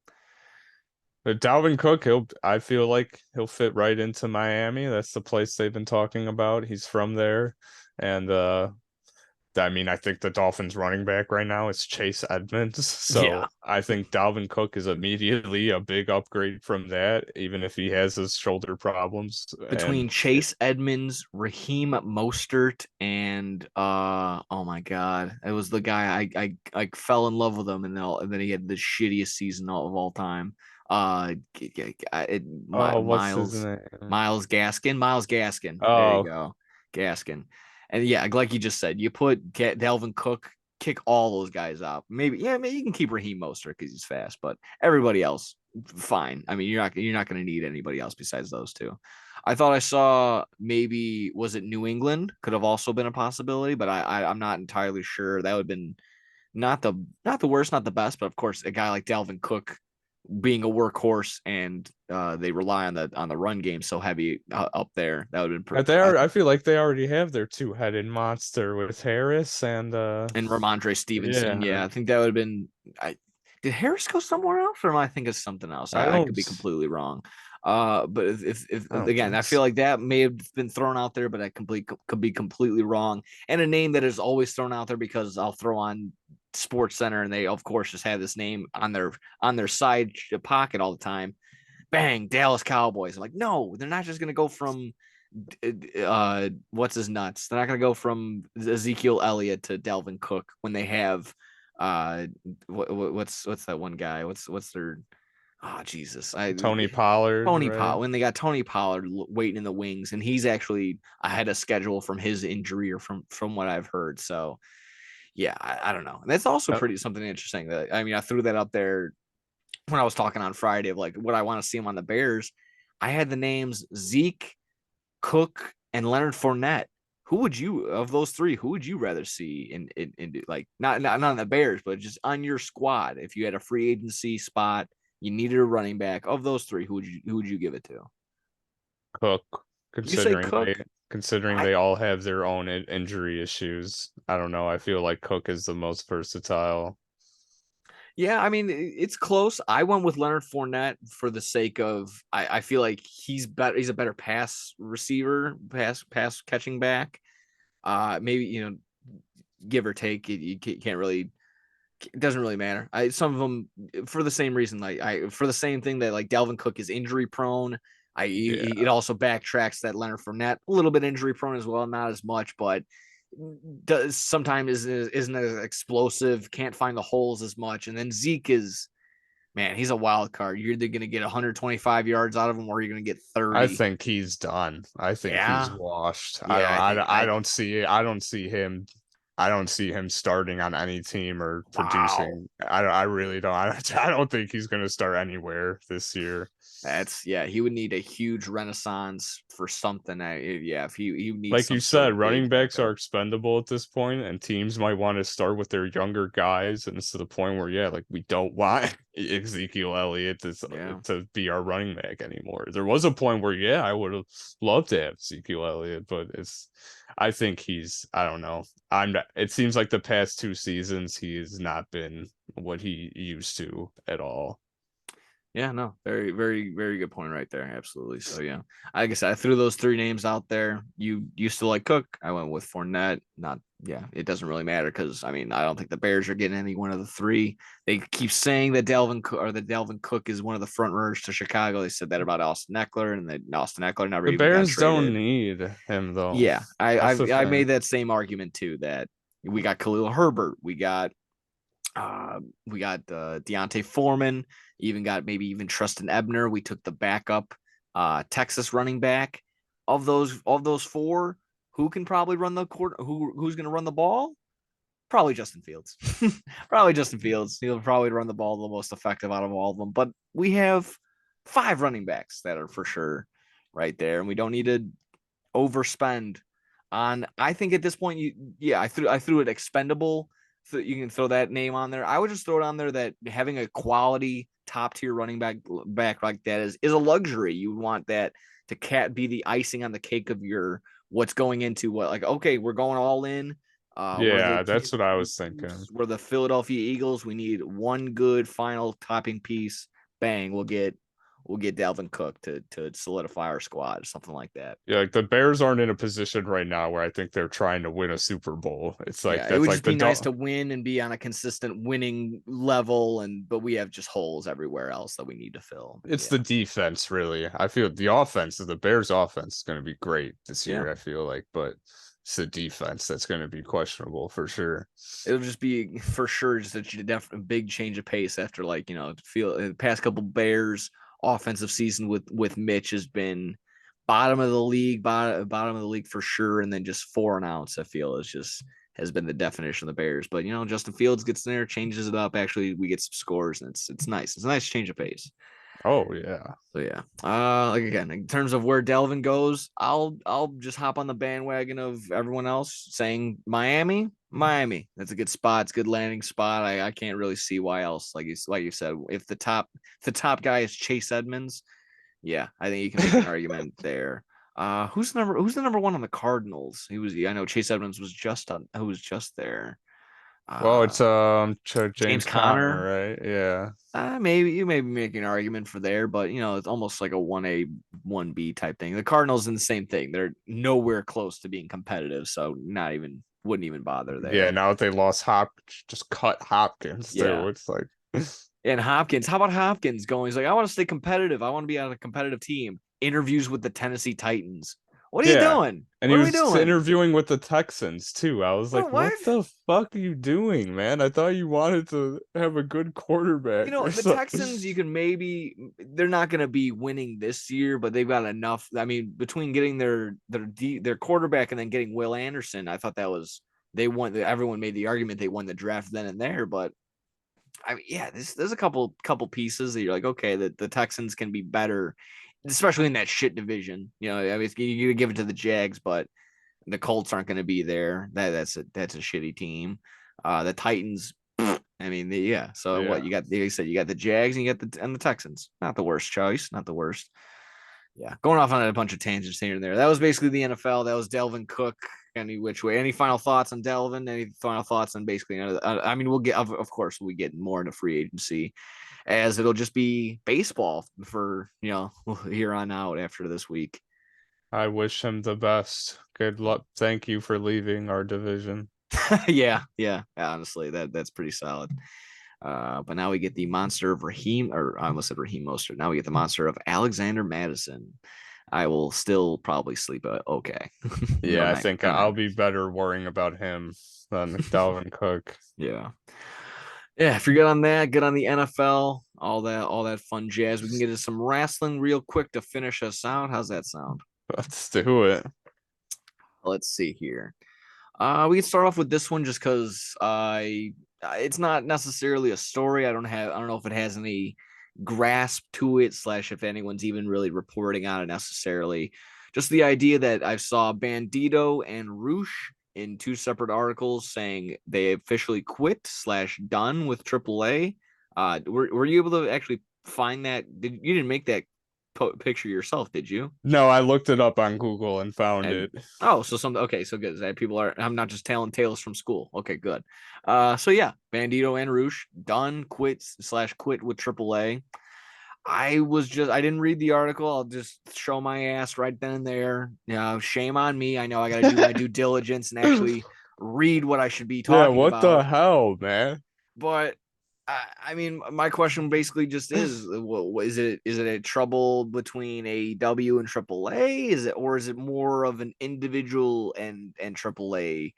But Dalvin Cook, I feel like he'll fit right into Miami. That's the place they've been talking about. He's from there. And I mean, I think the Dolphins running back right now is Chase Edmonds. So Yeah, I think Dalvin Cook is immediately a big upgrade from that, even if he has his shoulder problems. between And Chase Edmonds, Raheem Mostert, and oh my god, it was the guy I fell in love with him, and then he had the shittiest season of all time. oh, what's his Miles name? Miles Gaskin. There you Oh, go, Gaskin. And yeah, like you just said, you put Dalvin Cook, kick all those guys out. Maybe maybe you can keep Raheem Mostert because he's fast, but everybody else, fine. I mean, you're not going to need anybody else besides those two. I thought I saw maybe was it New England could have also been a possibility, but I'm not entirely sure. That would have been not the worst, not the best, but of course a guy like Dalvin Cook being a workhorse and they rely on the run game so heavy up there. That would have been pretty. I feel like they already have their two-headed monster with Harris and And Ramondre Stevenson, yeah. yeah, I think that would have been. Did Harris go somewhere else, or am I thinking of something else? I I could don't be completely wrong. But if I don't again, think I feel so. like that may have been thrown out there, but I could be completely wrong. And a name that is always thrown out there because I'll throw on Sports Center, and they of course just have this name on their side pocket all the time. Bang, Dallas Cowboys. I'm like, no, they're not just gonna go from what's his nuts. They're not gonna go from Ezekiel Elliott to Dalvin Cook when they have what's that one guy? What's their oh Jesus. Tony Pollard, Tony right? Pollard when they got Tony Pollard waiting in the wings, and he's actually ahead of schedule from his injury or from what I've heard. So yeah, I don't know. And that's also Uh, pretty something interesting that I mean I threw that up there when I was talking on Friday of like what I want to see him on the Bears. I had the names Zeke, Cook, and Leonard Fournette. Who would you of those three? Who would you rather see in like not on the Bears, but just on your squad? If you had a free agency spot, you needed a running back. Of those three, who would you give it to? Cook, You say considering Cook. they I all have their own injury issues. I don't know. I feel like Cook is the most versatile. Yeah, I mean it's close. I went with Leonard Fournette for the sake of I feel like he's better. He's a better pass receiver, pass catching back. Maybe give or take. You can't really. It doesn't really matter. Some of them for the same reason. Like for the same thing that like Dalvin Cook is injury prone. Yeah. It also backtracks that Leonard Fournette a little bit injury prone as well, not as much, but does sometimes isn't as explosive. Can't find the holes as much. And then Zeke is man, he's a wild card. You're either going to get 125 yards out of him, or you're going to get I 30. think he's done. I think he's Yeah, washed. yeah. I don't see him. I don't see him starting on any team or Wow. producing. I really don't. I don't think he's going to start anywhere this year. That's yeah. He would need a huge renaissance for something. Yeah, if he needs Like some you sort said, of big running backs are backup. expendable at this point, and teams might want to start with their younger guys, and it's to the point where, yeah, like we don't want Ezekiel Elliott Yeah. to be our running back anymore. There was a point where, yeah, I would have loved to have Ezekiel Elliott, but I think I don't know. It seems like the past 2 seasons, he has not been what he used to at all. Yeah, no, very, very, very good point right there. Absolutely. So yeah, like I said, I threw those 3 names out there. You used to like Cook. I went with Fournette. Not, yeah, it doesn't really matter because I mean I don't think the Bears are getting any one of the 3. They keep saying that Dalvin Cook is one of the front runners to Chicago. They said that about Austin Eckler, and then Austin Eckler never The even got Bears don't traded. need him though. Yeah, That's the I made thing. that same argument too. That we got Khalil Herbert, we got Deontay Foreman, even got maybe even Tristan Ebner. We took the backup Texas running back. Of those 4, who can probably run the court? Who's going to run the ball? Probably Justin Fields. Probably Justin Fields. He'll probably run the ball the most effective out of all of them. But we have 5 running backs that are for sure right there, and we don't need to overspend on. I think at this point, I threw it expendable. So you can throw that name on there. I would just throw it on there that having a quality top tier running back like that is a luxury. You want that to be the icing on the cake of your what's going into what, like, okay, we're going all in. Yeah, that's what I was thinking. We're the Philadelphia Eagles. We need one good final topping piece. Bang, we'll get Dalvin Cook to solidify our squad, something like that. Yeah, like the Bears aren't in a position right now where I think they're trying to win a Super Bowl. It's like Yeah, it that's would like just be the nice to win and be on a consistent winning level, but we have just holes everywhere else that we need to fill. it's Yeah, the defense really. I feel the offense of the Bears offense is going to be great this yeah. year, I feel like, but it's the defense that's going to be questionable for sure. It'll just be for sure just a big change of pace after, like, feel the past couple Bears offensive season with Mitch has been bottom of the league, bottom of the league for sure, and then just 4 and outs. I feel is just has been the definition of the Bears. But Justin Fields gets in there, changes it up. Actually, we get some scores, and it's nice. It's a nice change of pace. Oh yeah. So yeah, like again, in terms of where Dalvin goes, I'll just hop on the bandwagon of everyone else saying Miami. Miami, that's a good spot. It's a good landing spot. I can't really see why else. Like you said, if the top guy is Chase Edmonds, yeah, I think you can make an argument there. Who's the number 1 on the Cardinals? I know Chase Edmonds was just on who was just there. Well, it's James James Conner, Conner. right? Yeah. Maybe you may be making an argument for there, but it's almost like a 1A, 1B type thing. The Cardinals in the same thing. They're nowhere close to being competitive, so wouldn't even bother Yeah, there. now that they lost just cut Hopkins Yeah. too. It's like And Hopkins, how about Hopkins going? He's like, I want to stay competitive. I want to be on a competitive team. Interviews with the Tennessee Titans. What are you yeah. doing? And he What are we was doing? interviewing with the Texans too. I was like, What? what the fuck are you doing, man? I thought you wanted to have a good quarterback or The something. Texans, they're not going to be winning this year, but they've got enough. I mean, between getting their quarterback and then getting Will Anderson, I thought they won. Everyone made the argument they won the draft then and there, but I mean, yeah, there's a couple pieces that you're like, okay, the Texans can be better, especially in that shit division. I mean, you give it to the Jags, but the Colts aren't going to be there. That's a shitty team. The Titans, I mean, yeah. So what Yeah. you got? You said you got the Jags and you got the Texans. Not the worst choice. Not the worst. Yeah, going off on a bunch of tangents here and there. That was basically the NFL. That was Dalvin Cook. Any which way. Any final thoughts on Dalvin? Any final thoughts on basically? I mean, we'll get of course we get more into free agency, as it'll just be baseball for here on out after this week. I wish him the best. Good luck. Thank you for leaving our division. Yeah. Honestly, that's pretty solid. But now we get the monster of Raheem, or I almost said Raheem Mostert. Now we get the monster of Alexander Madison. I will still probably sleep okay. Yeah, I think I'll be better worrying about him than Dalvin Cook. Yeah. Yeah, if you're good on that, good on the NFL, all that fun jazz. We can get into some wrestling real quick to finish us out. How's that sound? Let's do it. Let's see here. We can start off with this one just because it's not necessarily a story. I don't know if it has any grasp to it, / if anyone's even really reporting on it necessarily. Just the idea that I saw Bandido and Roosh in 2 separate articles saying they officially quit / done with AAA. Were you able to actually find that? You didn't make that picture yourself, did you? No, I looked it up on Google and found And it. oh, so some okay, so good. People are. I'm not just telling tales from school. Okay, good. So yeah, Bandido and Roosh done quit with AAA. I didn't read the article. I'll just show my ass right then and there. Shame on me. I know I got to do my due diligence and actually read what I should be Yeah, talking what the about. hell, man? But I mean, my question basically just is: is it a trouble between AEW and AAA? Is it more of an individual and AAA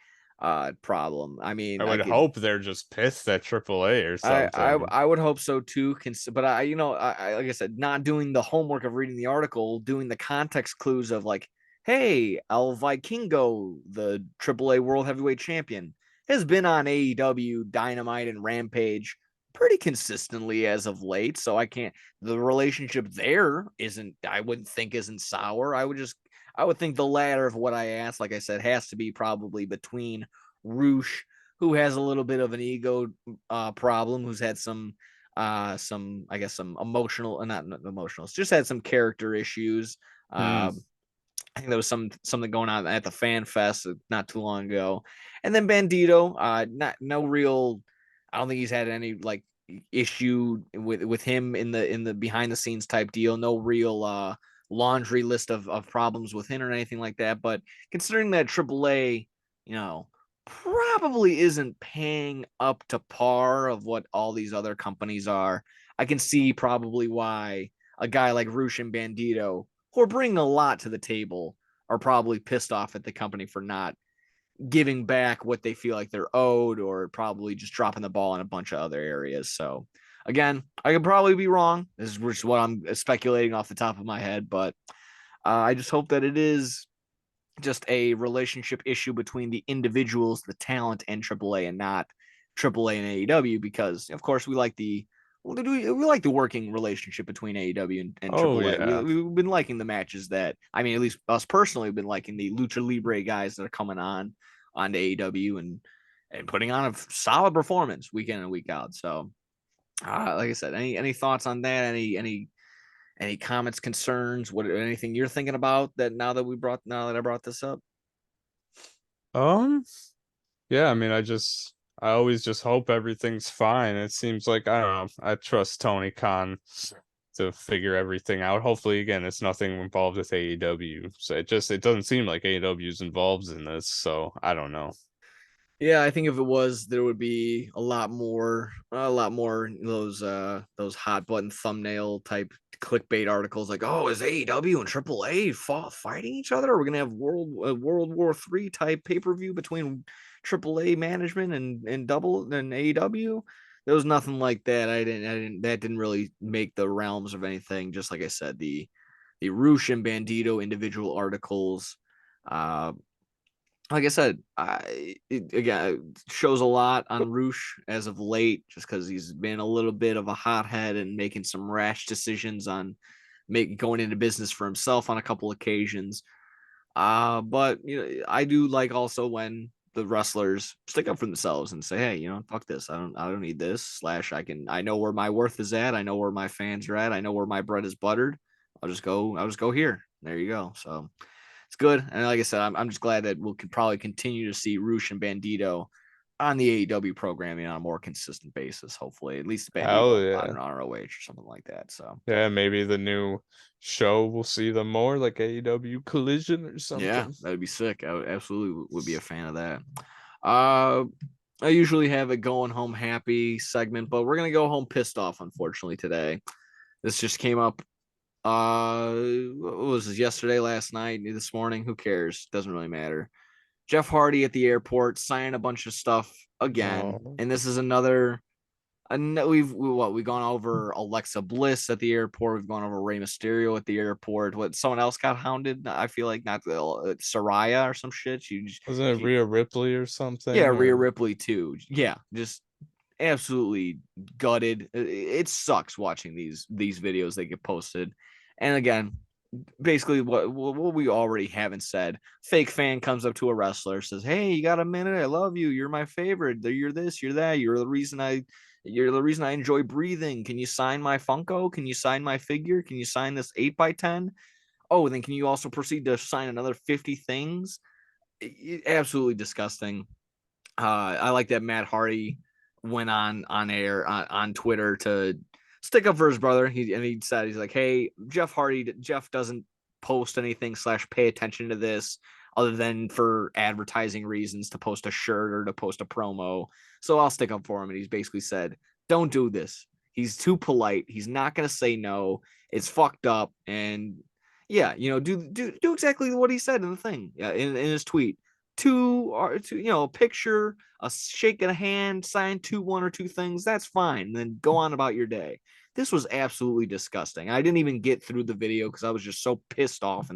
problem? I I mean, I would could. hope they're just pissed at AAA or I, I something. I would hope so too. But I like I said, not doing the homework of reading the article, doing the context clues of like, hey, El Vikingo, the AAA World Heavyweight Champion, has been on AEW, Dynamite, and Rampage pretty consistently as of late. So I can't. The relationship there isn't. I wouldn't think isn't sour. I would think the latter of what I asked, like I said, has to be probably between Roosh, who has a little bit of an ego problem, who's had some I guess some emotional, not emotional, it's just had some character issues. Hmm. I think there was something going on at the Fan Fest not too long ago, and then Bandido, not no real. I don't think he's had any like issue with him in the behind the scenes type deal. No real laundry list of problems with him or anything like that. But considering that AAA, you know, probably isn't paying up to par of what all these other companies are, I can see probably why a guy like Roosh and Bandido, who are bringing a lot to the table, are probably pissed off at the company for not giving back what they feel like they're owed, or probably just dropping the ball in a bunch of other areas. So again, I could probably be wrong. This is just what I'm speculating off the top of my head, but I just hope that it is just a relationship issue between the individuals, the talent, and AAA, and not AAA and AEW, because of course we like the working relationship between AEW and Oh AAA. yeah. We've been liking the matches that, I mean, at least us personally, have been liking the Lucha Libre guys that are coming on to AEW and putting on a solid performance week in and week out. So, like I said, any thoughts on that? Any comments, concerns, what anything you're thinking about that now that I brought this up? Um, yeah, I mean, I always just hope everything's fine. It seems like, I don't know, I trust Tony Khan to figure everything out. Hopefully, again, it's nothing involved with AEW. So it doesn't seem like AEW is involved in this, so I don't know. Yeah, I think if it was, there would be a lot more those hot button thumbnail type clickbait articles like, "Oh, is AEW and AAA fighting each other? Are we gonna have World War III type pay per view between AAA management and double and AEW?" There was nothing like that. That didn't really make the realms of anything. Just like I said, the Roosh and Bandido individual articles. Uh, like I said, again, it shows a lot on Roosh as of late, just because he's been a little bit of a hothead and making some rash decisions on going into business for himself on a couple occasions. But I do like also when the wrestlers stick up for themselves and say, "Hey, fuck this. I don't need this." Slash, I know where my worth is at. I know where my fans are at. I know where my bread is buttered. I'll just go here. There you go. So it's good. And like I said, I'm just glad that we'll probably continue to see Roosh and Bandido on the AEW programming on a more consistent basis. Hopefully, at least Hell Bandido on yeah. ROH or something like that. So Yeah, maybe the new show will see them more, like AEW Collision or yeah, something. that'd be sick. I absolutely would be a fan of that. Uh, I usually have a going home happy segment, but we're gonna go home pissed off, unfortunately, today. This just came up. What was this, yesterday, last night, this morning? Who cares? Doesn't really matter. Jeff Hardy at the airport signing a bunch of stuff again, Oh, and this is another. I know we've gone over Alexa Bliss at the airport. We've gone over Rey Mysterio at the airport. What, someone else got hounded? I feel like not the Soraya or some shit. wasn't it She Rhea Ripley or yeah, something? Rhea Or Ripley too. Yeah, just absolutely gutted. It sucks watching these videos that get posted, and again, basically what we already haven't said. Fake fan comes up to a wrestler, says, "Hey, you got a minute? I love you. You're my favorite. You're this. You're that. You're the reason I You're the reason I enjoy breathing. Can you sign my Funko? Can you sign my figure? Can you sign this 8x10? Oh, then can you also proceed to sign another 50 things? Absolutely disgusting. I like that Matt Hardy went on air on Twitter to stick up for his brother. He said, he's like, hey, Jeff doesn't post anything / pay attention to this other than for advertising reasons, to post a shirt or to post a promo. So I'll stick up for him. And he's basically said, don't do this. He's too polite. He's not going to say no. It's fucked up. And yeah, do exactly what he said in the thing, in his tweet. A picture, a shake of a hand, sign one or two things. That's fine. And then go on about your day. This was absolutely disgusting. I didn't even get through the video because I was just so pissed off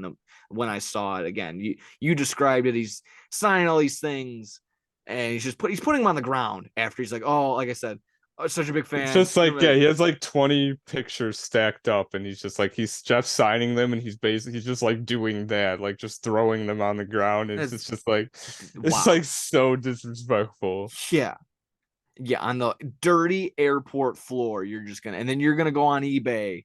when I saw it again. You described it. He's signing all these things, and he's putting them on the ground after he's like, oh, like I said, such a big fan. It's just like, yeah, he has like 20 pictures stacked up, and he's just like, he's Jeff signing them, and he's just like doing that, like just throwing them on the ground. And it's just like, it's like so disrespectful. Yeah. Yeah, on the dirty airport floor, you're gonna go on eBay.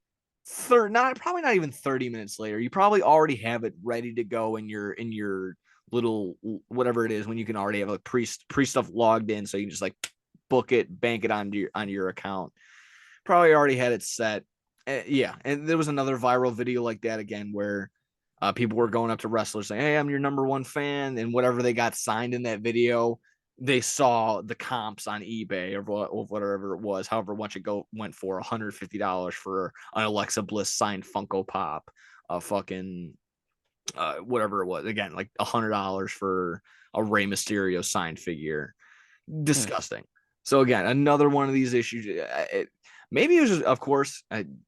Probably not even 30 minutes later. You probably already have it ready to go in your little whatever it is, when you can already have a pre stuff logged in, so you can just like book it, bank it on your account. Probably already had it set. Yeah, and there was another viral video like that again where people were going up to wrestlers saying, "Hey, I'm your number one fan," and whatever they got signed in that video, they saw the comps on eBay or whatever it was, however much it went for, $150 for an Alexa Bliss signed Funko Pop, a fucking whatever it was, again, like $100 for a Rey Mysterio signed figure. Disgusting. So again, another one of these issues. Maybe it was just, of course,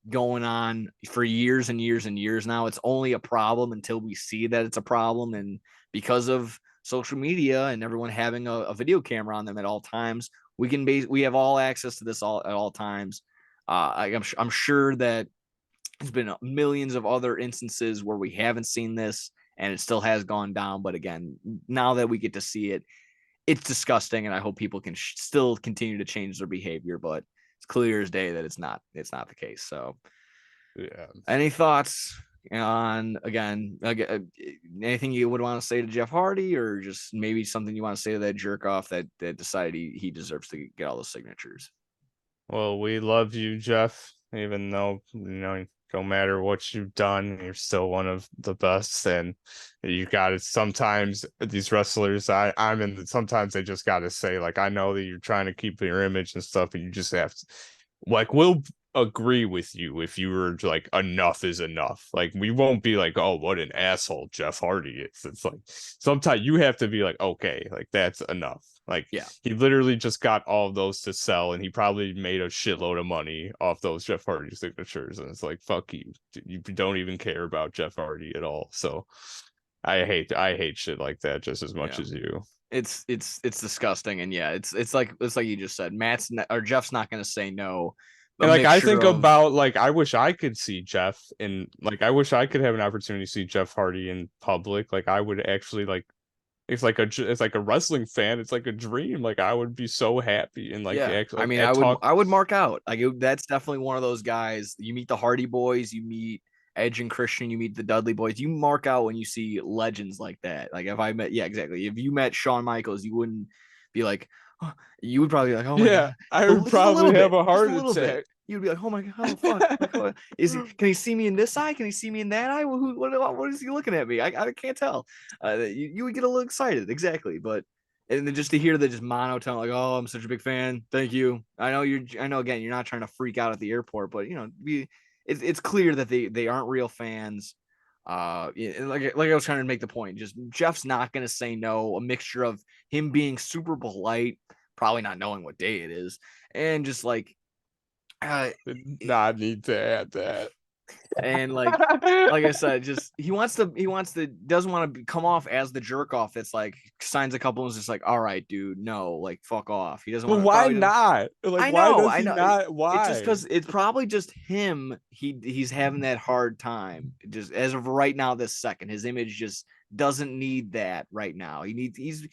going on for years and years and years now. It's only a problem until we see that it's a problem, and because of social media and everyone having a video camera on them at all times, we have all access to this at all times. I'm sure that there's been millions of other instances where we haven't seen this and it still has gone down. But again, now that we get to see it, it's disgusting, and I hope people can still continue to change their behavior. But it's clear as day that it's not the case. So, yeah. Any thoughts on anything you would want to say to Jeff Hardy, or just maybe something you want to say to that jerk off that decided he deserves to get all those signatures? Well, we love you, Jeff, even though, no matter what you've done, you're still one of the best. And you got it. Sometimes these wrestlers, sometimes they just got to say, like, I know that you're trying to keep your image and stuff, and you just have to, like, we'll agree with you if you were like, enough is enough. Like, we won't be like, oh, what an asshole Jeff Hardy is. It's like, sometimes you have to be like, okay, like, that's enough. Like, yeah, he literally just got all of those to sell, and he probably made a shitload of money off those Jeff Hardy signatures. And it's like, fuck you. You don't even care about Jeff Hardy at all. So I hate shit like that just as much as you. It's disgusting. And yeah, it's like you just said, Jeff's not going to say no. And like, I think about, like, I wish I could see Jeff in, like, I wish I could have an opportunity to see Jeff Hardy in public. Like, I would actually, like, it's like a wrestling fan, it's like a dream. Like, I would be so happy. And like, yeah, actually, I mean, I would mark out. Like, that's definitely one of those guys. You meet the Hardy Boys, you meet Edge and Christian, you meet the Dudley Boys. You mark out when you see legends like that. Like, if you met Shawn Michaels, you wouldn't be like, oh, you would probably be like, oh my god, I would probably have a heart attack. You'd be like, oh my god, oh fuck, like, can he see me in this eye? Can he see me in that eye? What is he looking at me? I can't tell. You would get a little excited, exactly. But and then just to hear the just monotone, like, oh, I'm such a big fan, thank you. I know again, you're not trying to freak out at the airport, but it's clear that they aren't real fans. Like I was trying to make the point, just Jeff's not going to say no. A mixture of him being super polite, probably not knowing what day it is, and just like did not need to add that. And like I said, just he doesn't want to come off as the jerk off. It's like signs a couple and is just like, all right, dude, no, like, fuck off. He doesn't want. Why not? Like, I know. Not? Why? It's just because it's probably just him. He's having that hard time. Just as of right now, this second, his image just doesn't need that right now. He's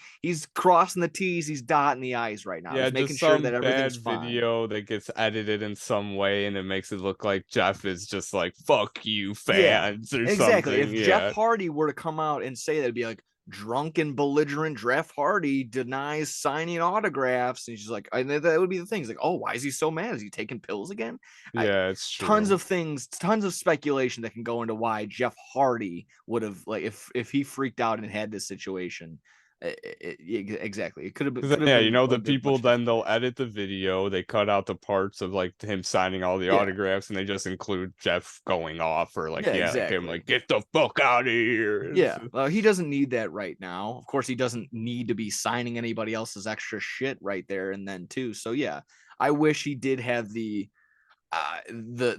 crossing the T's, he's dotting the I's right now. Yeah, He's making just sure some that bad everything's fine. video that gets edited in some way and it makes it look like Jeff is just like, fuck you, Yeah, fans, or exactly. something. If Jeff Yeah. Hardy were to come out and say that, it'd be like, drunken, belligerent Jeff Hardy denies signing autographs. And she's like, and that would be the things like, oh, why is he so mad? Is he taking pills again? Yeah, it's Tons true. of things, tons of speculation that can go into why Jeff Hardy would have, like, if he freaked out and had this situation. Exactly. It could have been, Yeah, you know, the a people much then different they'll case. edit the video, they cut out the parts of like him signing all the Yeah. autographs, and they just include Jeff going off or like, Yeah, yeah, like him exactly. like, get the fuck out of here. Yeah, he doesn't need that right now. Of course, he doesn't need to be signing anybody else's extra shit right there and then too. So yeah, I wish he did have the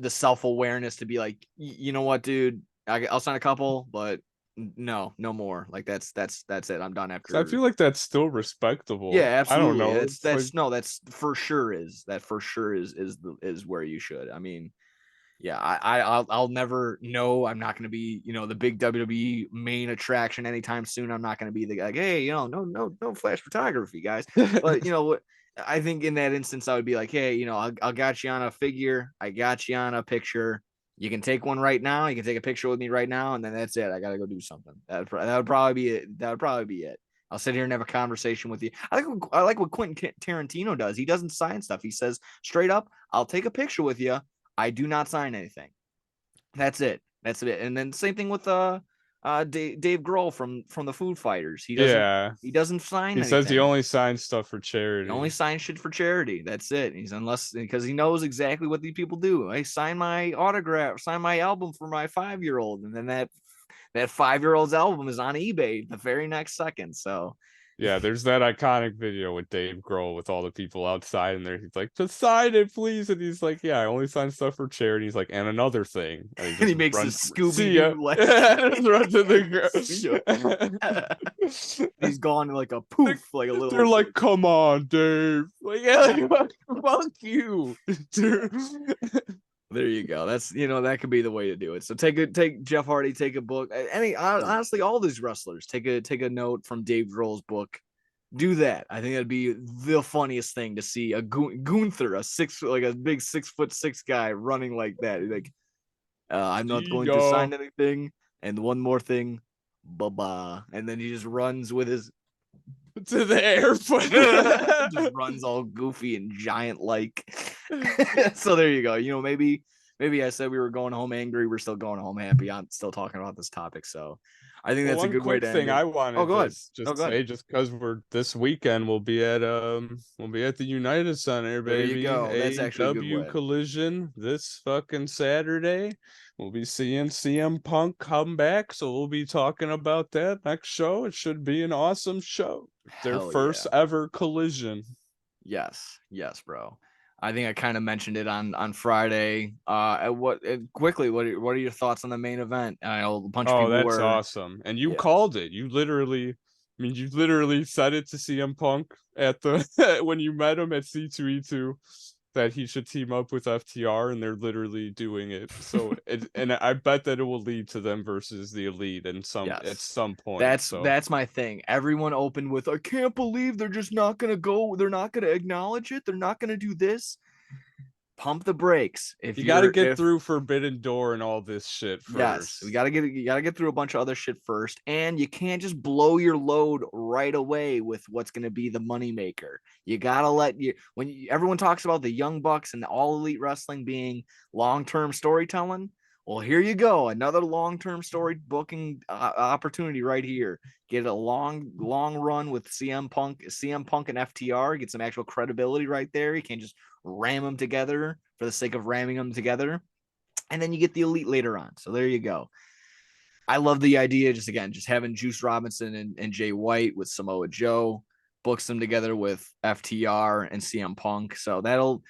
self awareness to be like, you know what, dude, I'll sign a couple, but no more. Like that's it. I'm done 'Cause I after. feel like that's still Yeah, respectable. I don't absolutely. know. That's It's like that's for sure is where you should. I mean, yeah, I'll never know. I'm not going to be, the big WWE main attraction anytime soon. I'm not going to be the like, hey, no flash photography, guys. But what? I think in that instance, I would be like, hey, I'll got you on a figure. I got you on a picture. You can take one right now. You can take a picture with me right now, and then that's it. I got to go do something. That would probably be it. That would probably be it. I'll sit here and have a conversation with you. I like what Quentin Tarantino does. He doesn't sign stuff. He says straight up, "I'll take a picture with you. I do not sign anything." That's it. That's it. And then same thing with Dave Grohl from the Food Fighters. yeah. He doesn't sign He says he anything. only signs stuff for He only charity. signs shit for charity. That's it. He's unless because he knows exactly what these people do. Hey, sign my autograph, sign my album for my 5-year-old, and then that 5-year-old's album is on eBay the very next second. So Yeah, there's that iconic video with Dave Grohl with all the people outside and there. He's like, just sign it, please. And he's like, yeah, I only sign stuff for charity. He's like, and another thing. And he and he just makes runs. this See ya. Scooby-Doo like Just runs to the ground. he's gone like a poof, like a They're little like, come on, Dave. Like, yeah, like, fuck you. There you go. That's that could be the way to do it. So take Jeff Hardy, take a book. Honestly, all these wrestlers take a note from Dave Grohl's book. Do that. I think that'd be the funniest thing to see a Gunther, a big 6'6" guy running like that. Like, I'm not See going to ya. sign anything. And one more thing, bye. And then he just runs with his To the airport. just runs all goofy and giant like. So there you go. Maybe I said we were going home angry. We're still going home happy. I'm still talking about this topic. So I think Well, that's a one good way quick to end thing it. I Oh, wanted go to ahead. Oh, just go ahead. say, just because we're this weekend, we'll be at the United Center, There you baby. go. That's actually a good AW way. Collision this fucking Saturday. We'll be seeing CM Punk come back, so we'll be talking about that next show. It should be an awesome show. Their Hell first yeah. ever collision. Yes, bro. I think I kind of mentioned it on Friday. Quickly, what are your thoughts on the main event? I know a bunch of Oh, people that's were, awesome. And you yeah, called it. You literally said it to CM Punk at the when you met him at C2E2 that he should team up with FTR, and they're literally doing it. So and I bet that it will lead to them versus the Elite at yes. some point. So That's my thing. Everyone opened with, I can't believe they're just not gonna go. They're not gonna acknowledge it. They're not gonna do this. Pump the brakes. you got to get through Forbidden Door and all this shit Yes, first. you gotta get through a bunch of other shit first, and you can't just blow your load right away with what's gonna be the moneymaker. You gotta everyone talks about the Young Bucks and the All Elite Wrestling being long-term storytelling. Well, here you go, another long-term story booking opportunity right here. Get a long run with CM Punk and FTR. Get some actual credibility right there. You can't just ram them together for the sake of ramming them together. And then you get the Elite later on. So there you go. I love the idea, just having Juice Robinson and Jay White with Samoa Joe, books them together with FTR and CM Punk. So that'll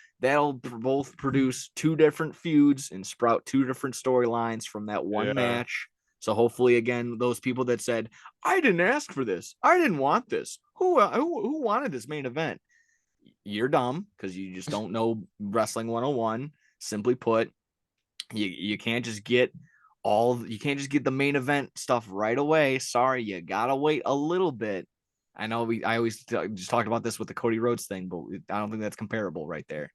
both produce two different feuds and sprout two different storylines from that one Yeah. match. So hopefully, again, those people that said, I didn't ask for this, I didn't want this, who wanted this main event? You're dumb because you just don't know Wrestling 101. Simply put, you can't just get You can't just get the main event stuff right away. Sorry, you gotta wait a little bit. I know I always just talked about this with the Cody Rhodes thing, but I don't think that's comparable right there.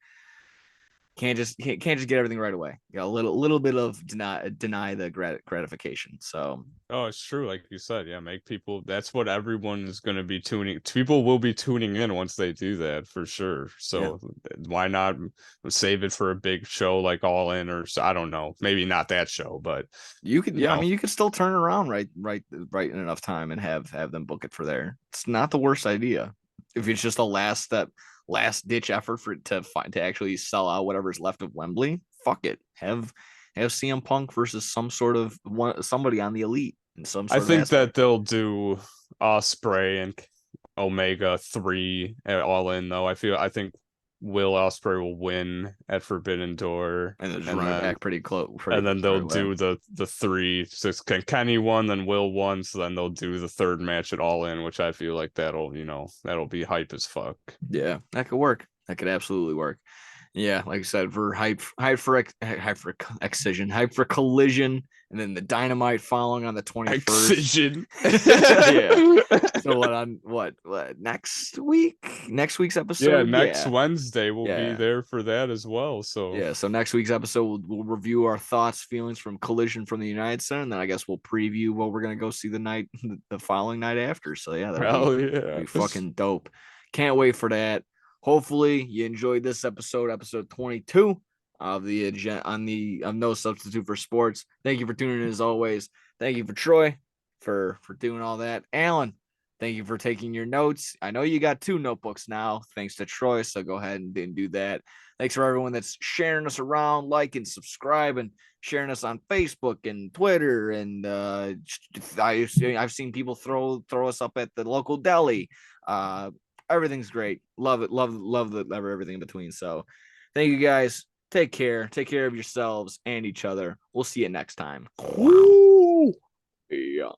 Can't just get everything right away. You got a little bit of deny the gratification. So Oh, it's true, like you said. Yeah, make people. That's what everyone is going to be tuning. People will be tuning in once they do that for sure. So why not save it for a big show like All In, or I don't know, maybe not that show, but you could, you I know. mean, you could still turn around right in enough time and have them book it for there. It's not the worst idea if it's just a last ditch effort for it to actually sell out whatever's left of Wembley. Fuck it, have CM Punk versus somebody on the Elite in some I sort of think that aspect. they'll do Osprey and Omega 3 at All In though. I think Will Osprey will win at Forbidden Door, And just and run it then back pretty close, they'll right away. do the three. So Kenny won, then Will won, so then they'll do the third match at All In, which I feel like that'll be hype as fuck. Yeah, that could work. That could absolutely work. Yeah, like I said, for hype for excision, hype for collision, and then the dynamite following on the 21st. Excision. Yeah. So what next week? Next week's Yeah, episode? next Yeah. Wednesday we'll be Yeah. there for that as well. So Yeah. So next week's episode we'll review our thoughts, feelings from Collision from the United Center, and then I guess we'll preview what we're gonna go see the following night after. So yeah, hell yeah. be fucking dope. Can't wait for that. Hopefully you enjoyed this episode 22 of the of No Substitute for Sports. Thank you for tuning in as always. Thank you for Troy for doing all that. Alan, thank you for taking your notes. I know you got 2 notebooks now, thanks to Troy. So go ahead and do that. Thanks for everyone that's sharing us around, liking, subscribing, sharing us on Facebook and Twitter. And I've seen people throw us up at the local deli. Everything's great. Love it. Love everything in between. So thank you guys. Take care. Take care of yourselves and each other. We'll see you next time. Woo! Yeah.